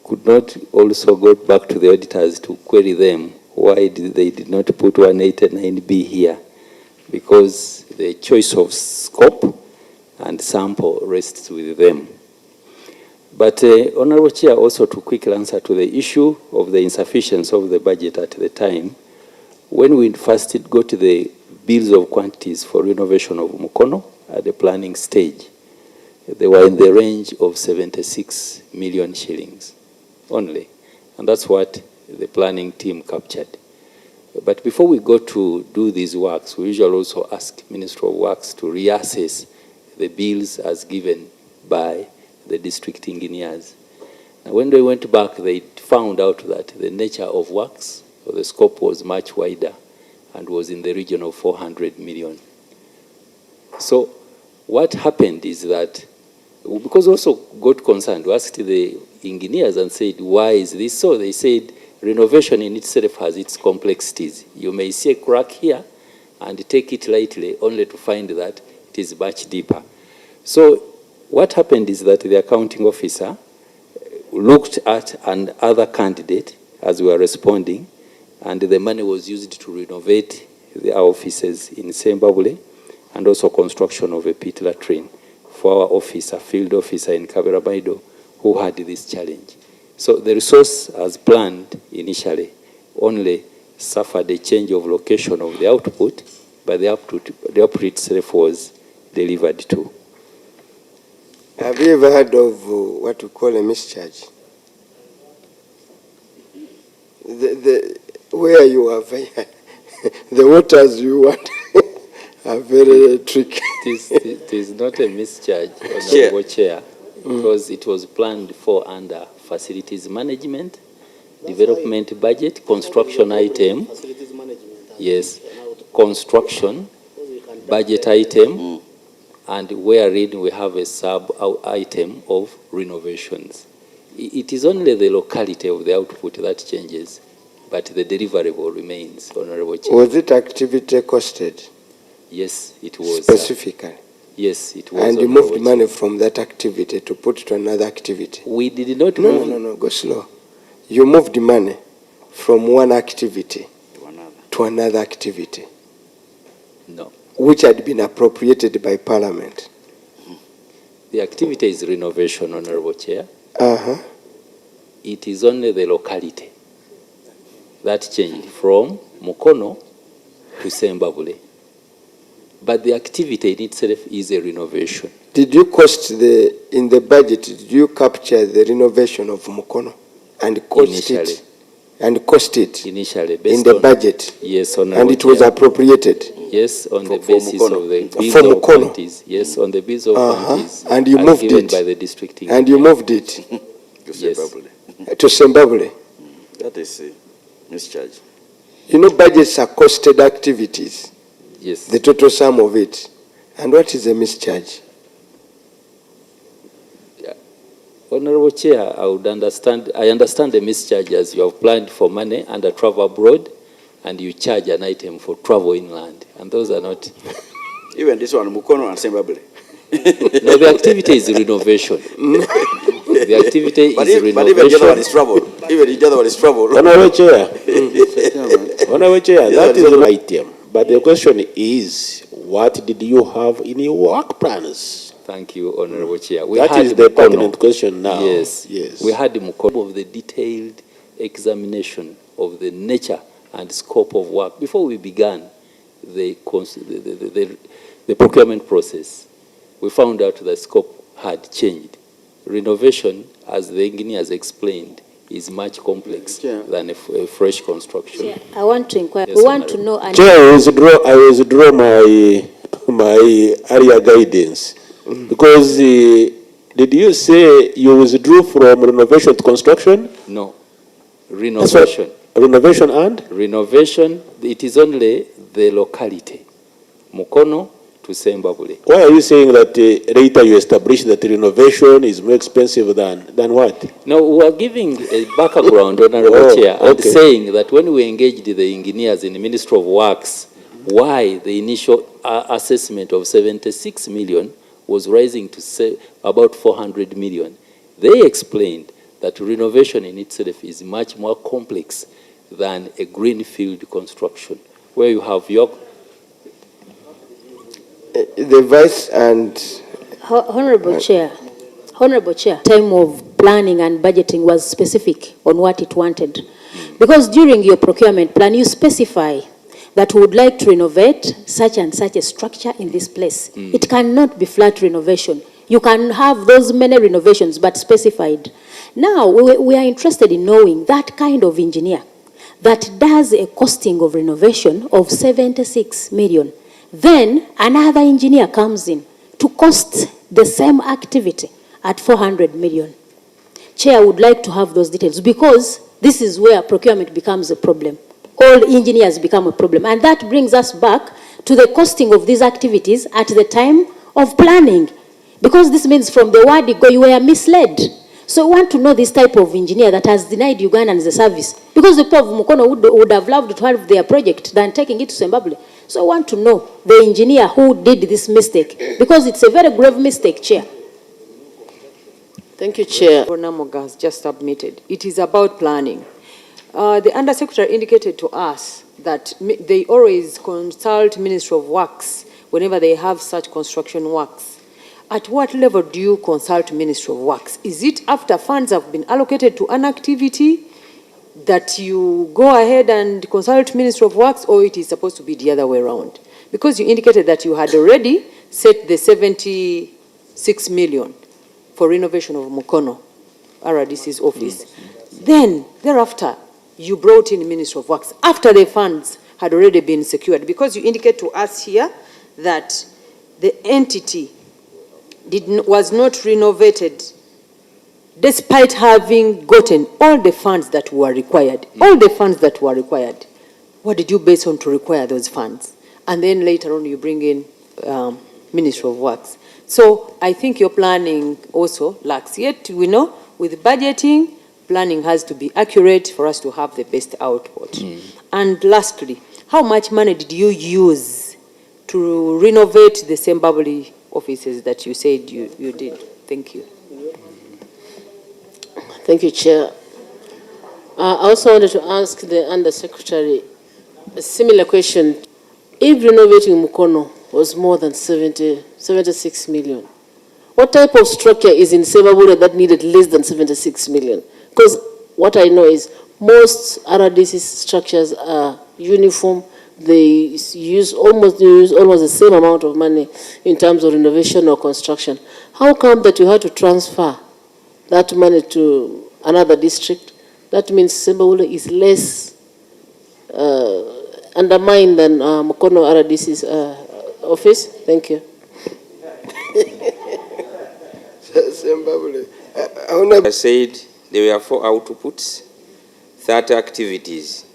could not also go back to the auditors to query them why they did not put 189b here, because the choice of scope and sample rests with them. But Honorable Chair, also to quickly answer to the issue of the insufficiency of the budget at the time, when we first got the bills of quantities for renovation of Mukono at the planning stage, they were in the range of 76 million shillings only. And that's what the planning team captured. But before we go to do these works, we usually also ask Ministry of Works to reassess the bills as given by the district engineers. Now, when they went back, they found out that the nature of works, or the scope, was much wider and was in the region of 400 million. So what happened is that, because also got concerned, we asked the engineers and said, why is this so? They said, renovation in itself has its complexities. You may see a crack here and take it lightly, only to find that it is much deeper. So what happened is that the accounting officer looked at an other candidate as we were responding, and the money was used to renovate our offices in Sembabule, and also construction of a pit latrine for our officer, field officer in Kaberabaido, who had this challenge. So the resource, as planned initially, only suffered a change of location of the output, but the output itself was delivered to. Have you ever heard of what we call a mischarge? Where you are, the waters you want are very tricky. It is not a mischarge, Honorable Chair, because it was planned for under facilities management, development budget, construction item. Facilities management. Yes, construction budget item, and wherein we have a sub-item of renovations. It is only the locality of the output that changes, but the deliverable remains, Honorable Chair. Was it activity costed? Yes, it was. Specifically? Yes, it was. And you moved money from that activity to put to another activity? We did not move. No, go slow. You moved money from one activity to another activity. No. Which had been appropriated by Parliament. The activity is renovation, Honorable Chair. Uh-huh. It is only the locality that changed from Mukono to Sembabule. But the activity in itself is a renovation. Did you cost in the budget, did you capture the renovation of Mukono and cost Initially. it? And cost it? Initially. In the budget? Yes, Honorable And it was Chair. appropriated? Yes, on the basis of the bills For of Mukono? quantities. Yes, on the bills of quantities. And you as moved given it? by the district. And you moved it? Yes. To Sembabule? That is a mischarge. You know, budgets are costed activities. Yes. The total sum of it. And what is a mischarge? Honorable Chair, I understand the mischarge as you have planned for money under travel abroad, and you charge an item for travel inland, and those are not. Even this one, Mukono and Sembabule. No, the activity is renovation. The activity is renovation. But even the other one is trouble. Even the other one is trouble. Honorable Chair, Honorable Chair, that is an item. But the question is, what did you have in your work plans? Thank you, Honorable Chair. That is the pertinent question now. Yes. Yes. We had the Mukono of the detailed examination of the nature and scope of work before we began the procurement process. We found out the scope had changed. Renovation, as the engineers explained, is much complex than a fresh construction. Chair, I want to inquire. Yes, we want to know. Chair, I withdraw my area guidance because did you say you withdrew from renovation to construction? No, renovation. Renovation and? Renovation, it is only the locality, Mukono to Sembabule. Why are you saying that later you established that renovation is more expensive than what? No, we are giving a background, Honorable Chair, and saying that when we engaged the engineers in the Ministry of Works, why the initial assessment of 76 million was rising to say about 400 million. They explained that renovation in itself is much more complex than a greenfield construction, where you have your... The Vice and... Honorable Chair, time of planning and budgeting was specific on what it wanted. Because during your procurement plan, you specify that we would like to renovate such and such a structure in this place. It cannot be flat renovation. You can have those many renovations, but specified. Now, we are interested in knowing that kind of engineer that does a costing of renovation of 76 million. Then another engineer comes in to cost the same activity at 400 million. Chair, I would like to have those details because this is where procurement becomes a problem. All engineers become a problem. And that brings us back to the costing of these activities at the time of planning. Because this means from the word go, you were misled. So we want to know this type of engineer that has denied Ugandans the service. Because the people of Mukono would have loved to have their project than taking it to Zimbabwe. So I want to know the engineer who did this mistake. Because it's a very grave mistake, Chair. Thank you, Chair. Namoga has just submitted. It is about planning. The Undersecretary indicated to us that they always consult Ministry of Works whenever they have such construction works. At what level do you consult Ministry of Works? Is it after funds have been allocated to an activity that you go ahead and consult Ministry of Works, or it is supposed to be the other way around? Because you indicated that you had already set the 76 million for renovation of Mukono, RDC's office. Then, thereafter, you brought in Ministry of Works after the funds had already been secured, because you indicate to us here that the entity was not renovated despite having gotten all the funds that were required. All the funds that were required. What did you base on to require those funds? And then later on you bring in Ministry of Works. So I think your planning also lacks. Yet we know with budgeting, planning has to be accurate for us to have the best output. And lastly, how much money did you use to renovate the Zimbabwe offices that you said you did? Thank you. Thank you, Chair. I also wanted to ask the Undersecretary a similar question. If renovating Mukono was more than 76 million, what type of structure is in Zimbabwe that needed less than 76 million? Because what I know is most RDC structures are uniform. They use almost the same amount of money in terms of renovation or construction. How come that you had to transfer that money to another district? That means Zimbabwe is less undermined than Mukono RDC's office. Thank you. Zimbabwe. I said there were 4 outputs, 30 activities,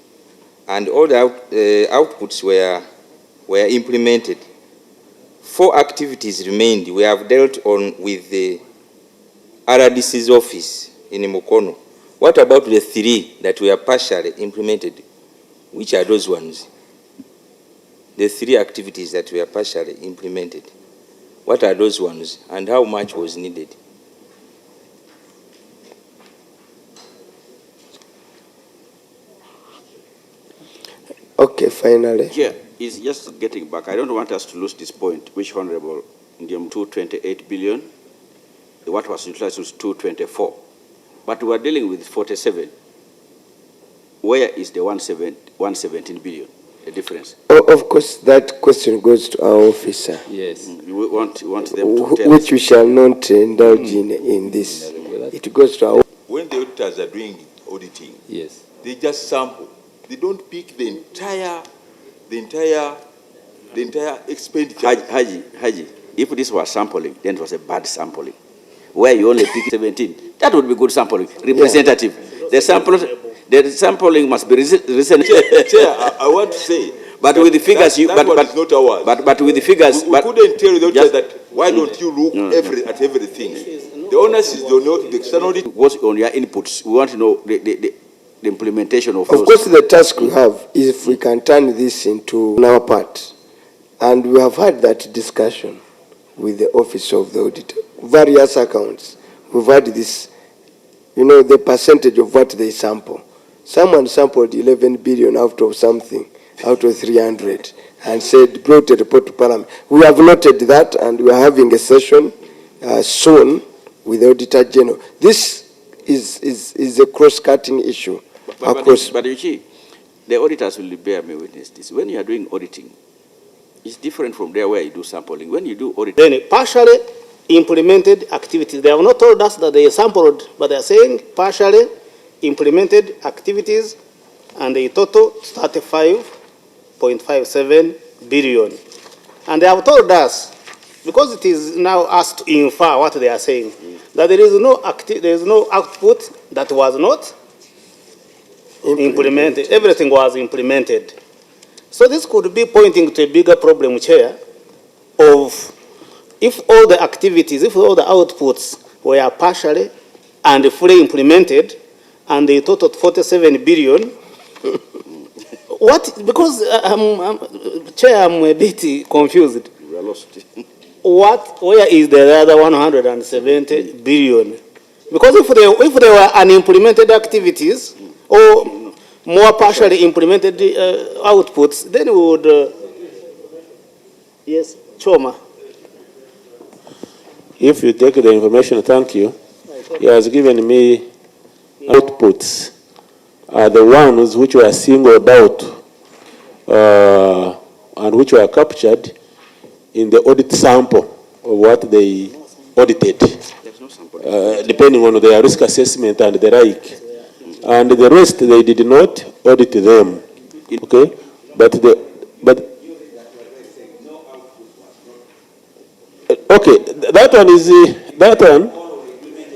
and all the outputs were implemented. 4 activities remained. We have dealt on with the RDC's office in Mukono. What about the 3 that were partially implemented? Which are those ones? The 3 activities that were partially implemented. What are those ones, and how much was needed? Okay, finally. Yeah, it's just getting back. I don't want us to lose this point, which Honorable Ndiam 228 billion, what was utilized was 224. But we are dealing with 47. Where is the 117 billion, the difference? Oh, of course, that question goes to our officer. Yes. We want them to tell which we shall not indulge in this. It goes to our... When the auditors are doing auditing, yes, they just sample. They don't pick the entire expenditure. Haji, if this was sampling, then it was a bad sampling. Where you only pick 17, that would be good sampling, representative. Yeah. The sampling must be recent. Chair, I want to say, but with the figures, that one is not ours. But with the figures, we couldn't tell the auditor that. Why don't you look at everything? The onus is the external audit. What's on your inputs? We want to know the implementation of those. Of course, the task we have is if we can turn this into our part. And we have had that discussion with the Office of the Auditor. Various accounts. We've had this, the percentage of what they sample. Someone sampled 11 billion out of something, out of 300, and said, brought a report to Parliament. We have noted that, and we are having a session soon with the Auditor General. This is a cross-cutting issue. But you see, the auditors will bear me witness this. When you are doing auditing, it's different from there where you do sampling. When you do auditing... Then partially implemented activities. They have not told us that they sampled, but they are saying partially implemented activities, and a total 35.57 billion. And they have told us because it is now asked to infer what they are saying, that there is no output that was not implemented. Everything was implemented. So this could be pointing to a bigger problem, Chair, of if all the activities, if all the outputs were partially and fully implemented, and they totaled 47 billion, what, because Chair, I'm a bit confused. We are lost. Where is the other 170 billion? Because if they were unimplemented activities or more partially implemented outputs, then we would, yes, Choma. If you take the information, thank you. He has given me outputs are the ones which were singled out and which were captured in the audit sample of what they audited, depending on their risk assessment and the like. And the rest, they did not audit them. Okay? Okay, that one is, that one,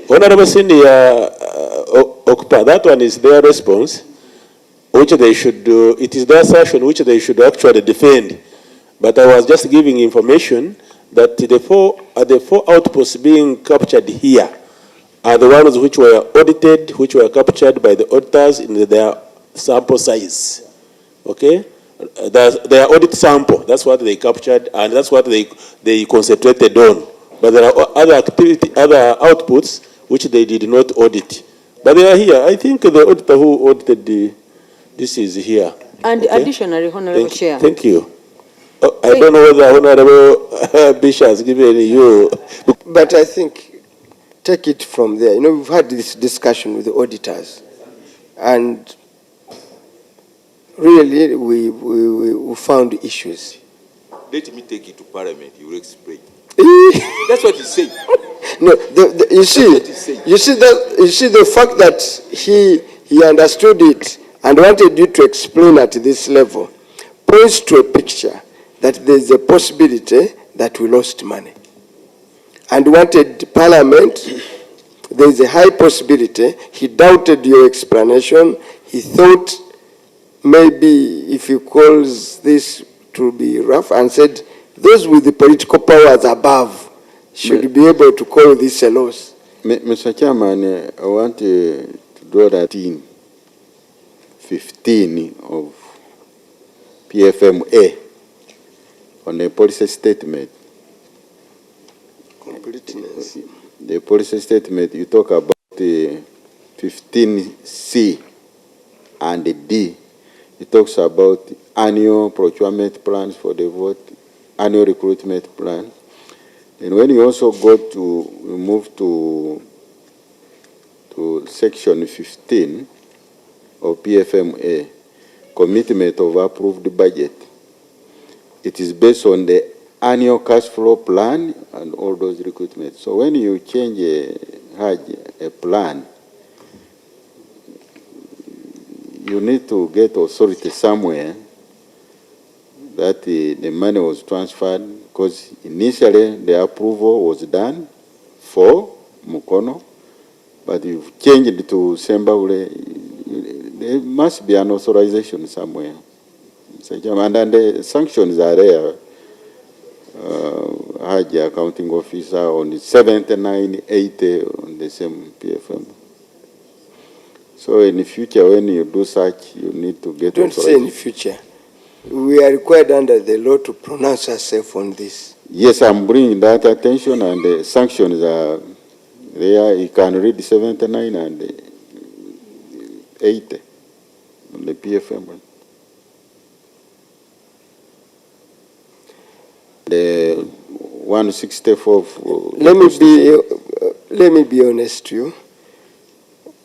Honorable Senior Okpa, that one is their response, which they should do, it is their assertion which they should actually defend. But I was just giving information that the four outposts being captured here are the ones which were audited, which were captured by the auditors in their sample size. Okay? Their audit sample, that's what they captured, and that's what they concentrated on. But there are other outputs which they did not audit. But they are here. I think the auditor who audited this is here. And okay? Additionally, Honorable Chair. Thank you. I don't know whether Honorable Bishop has given you. But I think, take it from there. You know, we've had this discussion with the auditors, and really we found issues. Let me take it to Parliament, you will explain. That's what he's saying. No, you see the fact that he understood it and wanted you to explain at this level points to a picture that there's a possibility that we lost money. And wanted Parliament, there's a high possibility, he doubted your explanation, he thought maybe if he calls this to be rough, and said those with the political powers above should be able to call this a loss. Mr. Chairman, I want to draw that in 15 of PFMA on the policy statement. Completeness. The policy statement, you talk about the 15C and D. It talks about annual procurement plans for the vote, annual recruitment plan. And when you also go to move to section 15 of PFMA, commitment of approved budget, it is based on the annual cash flow plan and all those recruitments. So when you change a plan, you need to get authority somewhere that the money was transferred, because initially the approval was done for Mukono, but you've changed it to Sembabule. There must be an authorization somewhere. And then the sanctions are there. Hajj accounting officer on the 79, 80 on the same PFM. So in the future, when you do such, you need to get Don't say in the future. We are required under the law to pronounce ourselves on this. Yes, I'm bringing that attention, and the sanctions are there. You can read 79 and 80 on the PFM. The 164. Let me be honest to you.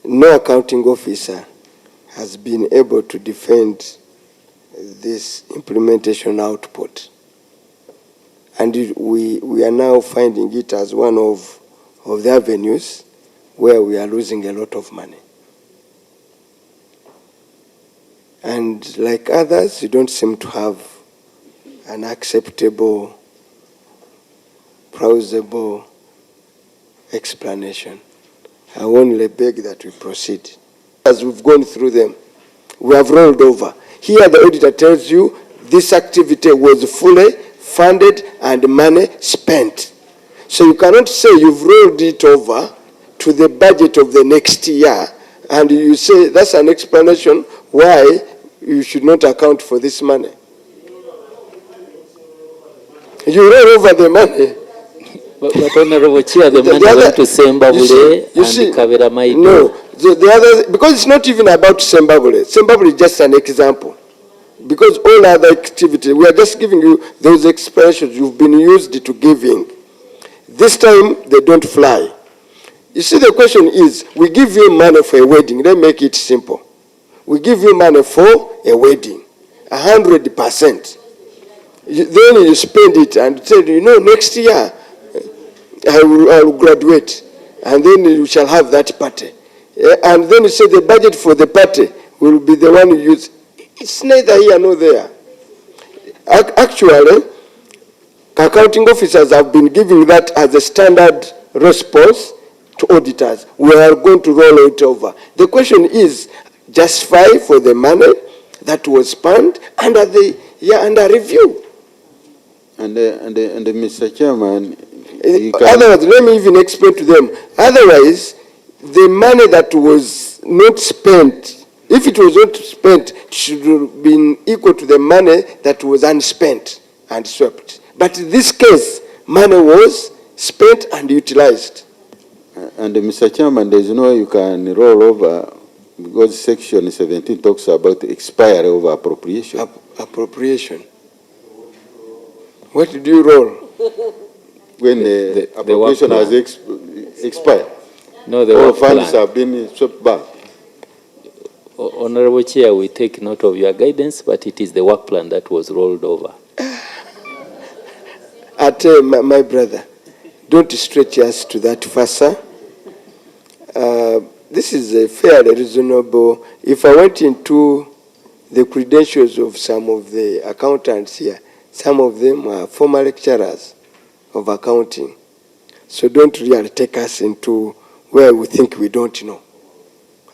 No accounting officer has been able to defend this implementation output. And we are now finding it as one of the avenues where we are losing a lot of money. And like others, you don't seem to have an acceptable plausible explanation. I only beg that we proceed. As we've gone through them, we have rolled over. Here the auditor tells you this activity was fully funded and money spent. So you cannot say you've rolled it over to the budget of the next year and you say that's an explanation why you should not account for this money. You roll over the money. But Honorable Chair, the money went to Sembabule and Kavera Maido. No, the other, because it's not even about Sembabule. Sembabule is just an example. Because all other activities, we are just giving you those expressions you've been used to giving. This time, they don't fly. You see, the question is, we give you money for a wedding. Let's make it simple. We give you money for a wedding, 100%. Then you spend it and say, you know, next year, I will graduate, and then you shall have that party. And then you say the budget for the party will be the one you use. It's neither here nor there. Actually, accounting officers have been giving that as a standard response to auditors. We are going to roll it over. The question is, justify for the money that was spent under the under review. And Mr. Chairman, otherwise, let me even explain to them. Otherwise, the money that was not spent, if it was not spent, it should have been equal to the money that was unspent and swept. But in this case, money was spent and utilized. And Mr. Chairman, there is no way you can roll over because Section 17 talks about expiry over appropriation. Appropriation. What did you roll? When the appropriation has expired. No, the all work funds plan. have been swept back. Honorable Chair, we take note of your guidance, but it is the work plan that was rolled over. My brother, don't stretch us to that further. This is a fairly reasonable. If I went into the credentials of some of the accountants here, some of them are former lecturers of accounting. So don't really take us into where we think we don't know.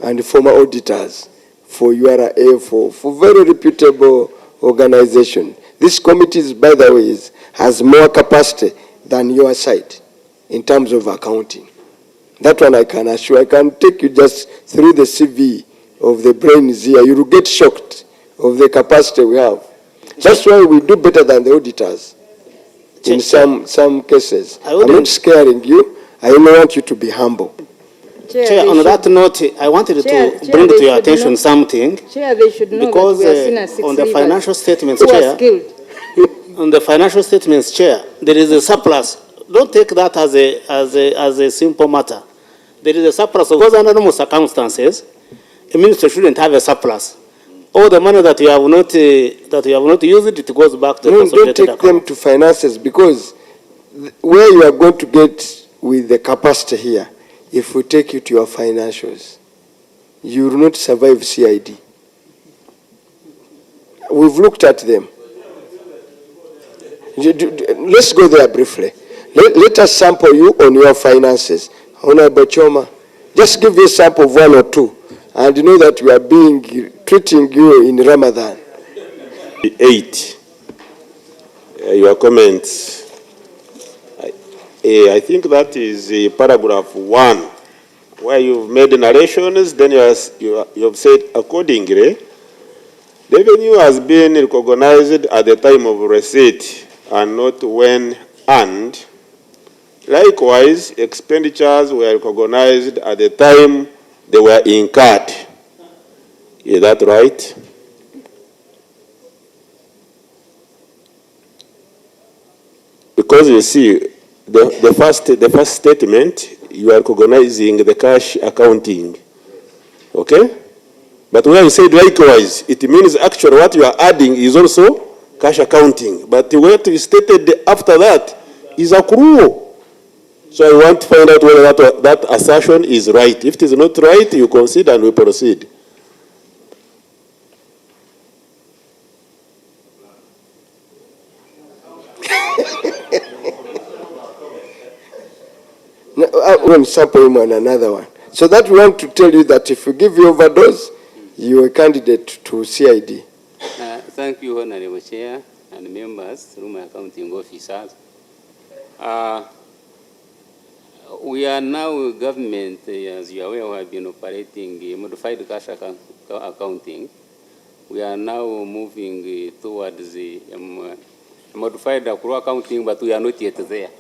And former auditors for URA, for very reputable organization. This committee, by the way, has more capacity than your side in terms of accounting. That one I can assure. I can take you just through the CV of the brains here. You will get shocked of the capacity we have. That's why we do better than the auditors in some cases. I'm not scaring you. I only want you to be humble. Chair, on that note, I wanted to bring to your attention something. Chair, they should know because that we are seen as six on the leaders financial statements, who are Chair, skilled. on the financial statements, Chair, there is a surplus. Don't take that as a simple matter. There is a surplus. Because under normal circumstances, a minister shouldn't have a surplus. All the money that you have not used, it goes back to the consolidated don't take them to finances, because where you are going to get with the capacity here, if we take you to your financials, you will not survive CID. We've looked at them. Let's go there briefly. Let us sample you on your finances. Honorable Choma, just give you a sample of one or two, and you know that we are treating you in Ramadan. 8. Your comments. I think that is paragraph 1, where you've made narrations, then you have said accordingly, revenue has been recognized at the time of receipt and not when earned. Likewise, expenditures were recognized at the time they were incurred. Is that right? Because you see, the first statement, you are recognizing the cash accounting. Okay? But when you said likewise, it means actually what you are adding is also cash accounting. But what you stated after that is accrual. So I want to find out whether that assertion is right. If it is not right, you consider and we proceed. one sample him on another one. So that we want to tell you that if you give you overdose, you're a candidate to CID. Thank you, Honorable Chair and members, through my accounting officers. We are now government, as you are aware, we have been operating modified cash accounting. We are now moving towards the modified accrual accounting, but we are not yet there.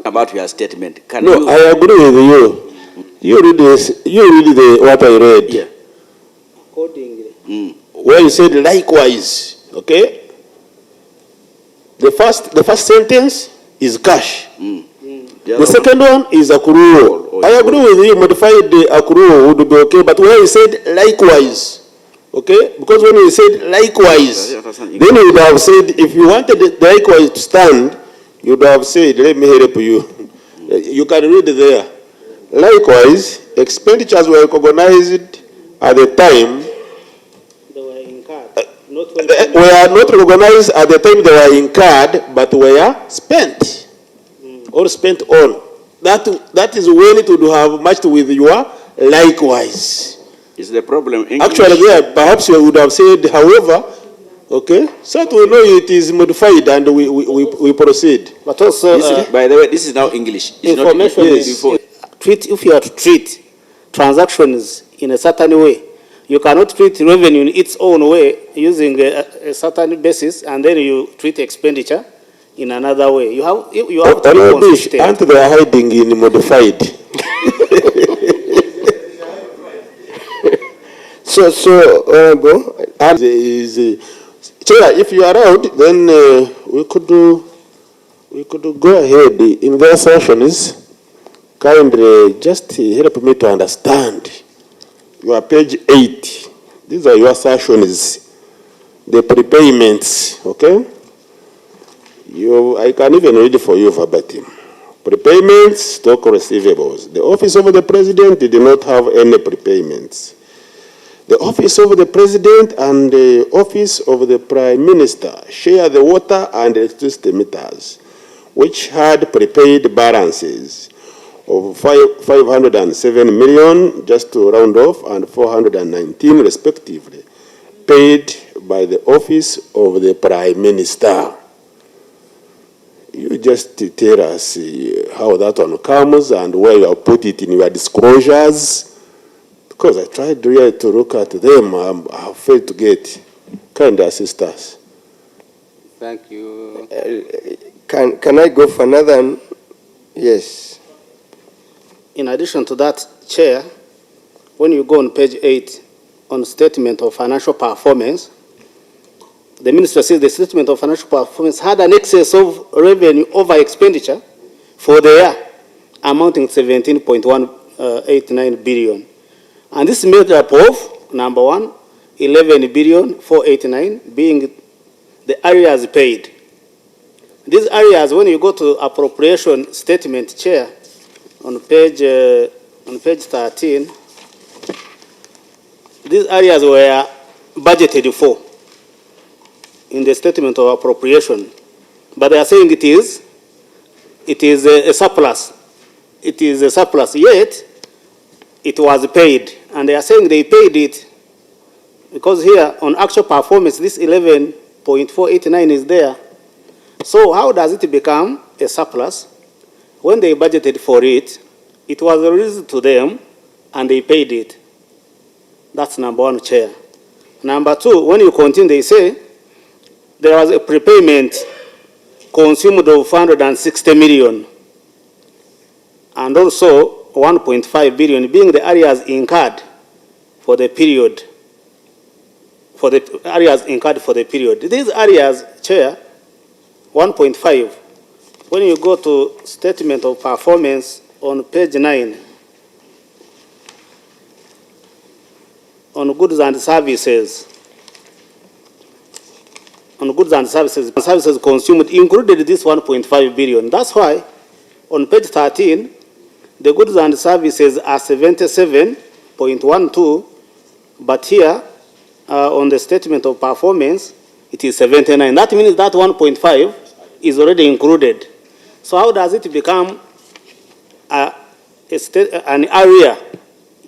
About your statement, can No, you? I agree with you. You read this. You read what I read. Yeah. Accordingly. Where you said likewise, okay? The first sentence is cash. The second one is accrual. I agree with you. Modified the accrual would be okay, but where you said likewise, okay? Because when you said likewise, then you would have said if you wanted the likewise to stand, you would have said, let me help you. You can read there. Likewise, expenditures were recognized at the time. They were incurred. Were not recognized at the time they were incurred, but were spent or spent on. That is when it would have matched with your likewise. Is the problem English? Actually, there perhaps you would have said, however, okay, so that we know it is modified and we proceed. But also, by the way, this is now English. It's information not is before. if you are to treat transactions in a certain way, you cannot treat revenue in its own way using a certain basis, and then you treat expenditure in another way. You have to be consistent. Aren't they hiding in modified? So, Honorable, Chair, if you are around, then we could go ahead in their sessions. Kindly just help me to understand. You are page 8. These are your sessions. The prepayments, okay? I can even read for you verbatim. Prepayments, stock receivables. The Office of the President did not have any prepayments. The Office of the President and the Office of the Prime Minister share the water and electricity meters, which had prepaid balances of 507 million, just to round off, and 419 respectively, paid by the Office of the Prime Minister. You just tell us how that one comes and where you have put it in your disclosures. Because I tried really to look at them, I have failed to get. Kind assist us. Thank you. can I go for another one? Yes. In addition to that, Chair, when you go on page 8 on statement of financial performance, the minister says the statement of financial performance had an excess of revenue over expenditure for the year amounting to 17.189 billion. And this is made up of, number one, 11 billion 489 being the areas paid. These areas, when you go to appropriation statement, Chair, on page 13, these areas were budgeted for in the statement of appropriation, but they are saying it is a surplus. It is a surplus, yet it was paid, and they are saying they paid it because here on actual performance, this 11.489 is there. So how does it become a surplus? When they budgeted for it, it was released to them, and they paid it. That's number one, Chair. Number two, when you continue, they say there was a prepayment consumed of 460 million, and also 1.5 billion being the areas incurred for the period. These areas, Chair, 1.5. When you go to statement of performance on page 9, on goods and services, services consumed included this 1.5 billion. That's why on page 13, the goods and services are 77.12, but here on the statement of performance, it is 79. That means that 1.5 is already included. So how does it become an area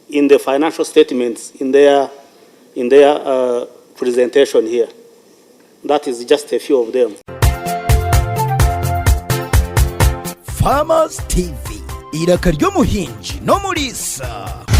in the financial statements in their presentation here? That is just a few of them. Farmers TV, iraka ry'umuhinzi no mulisa.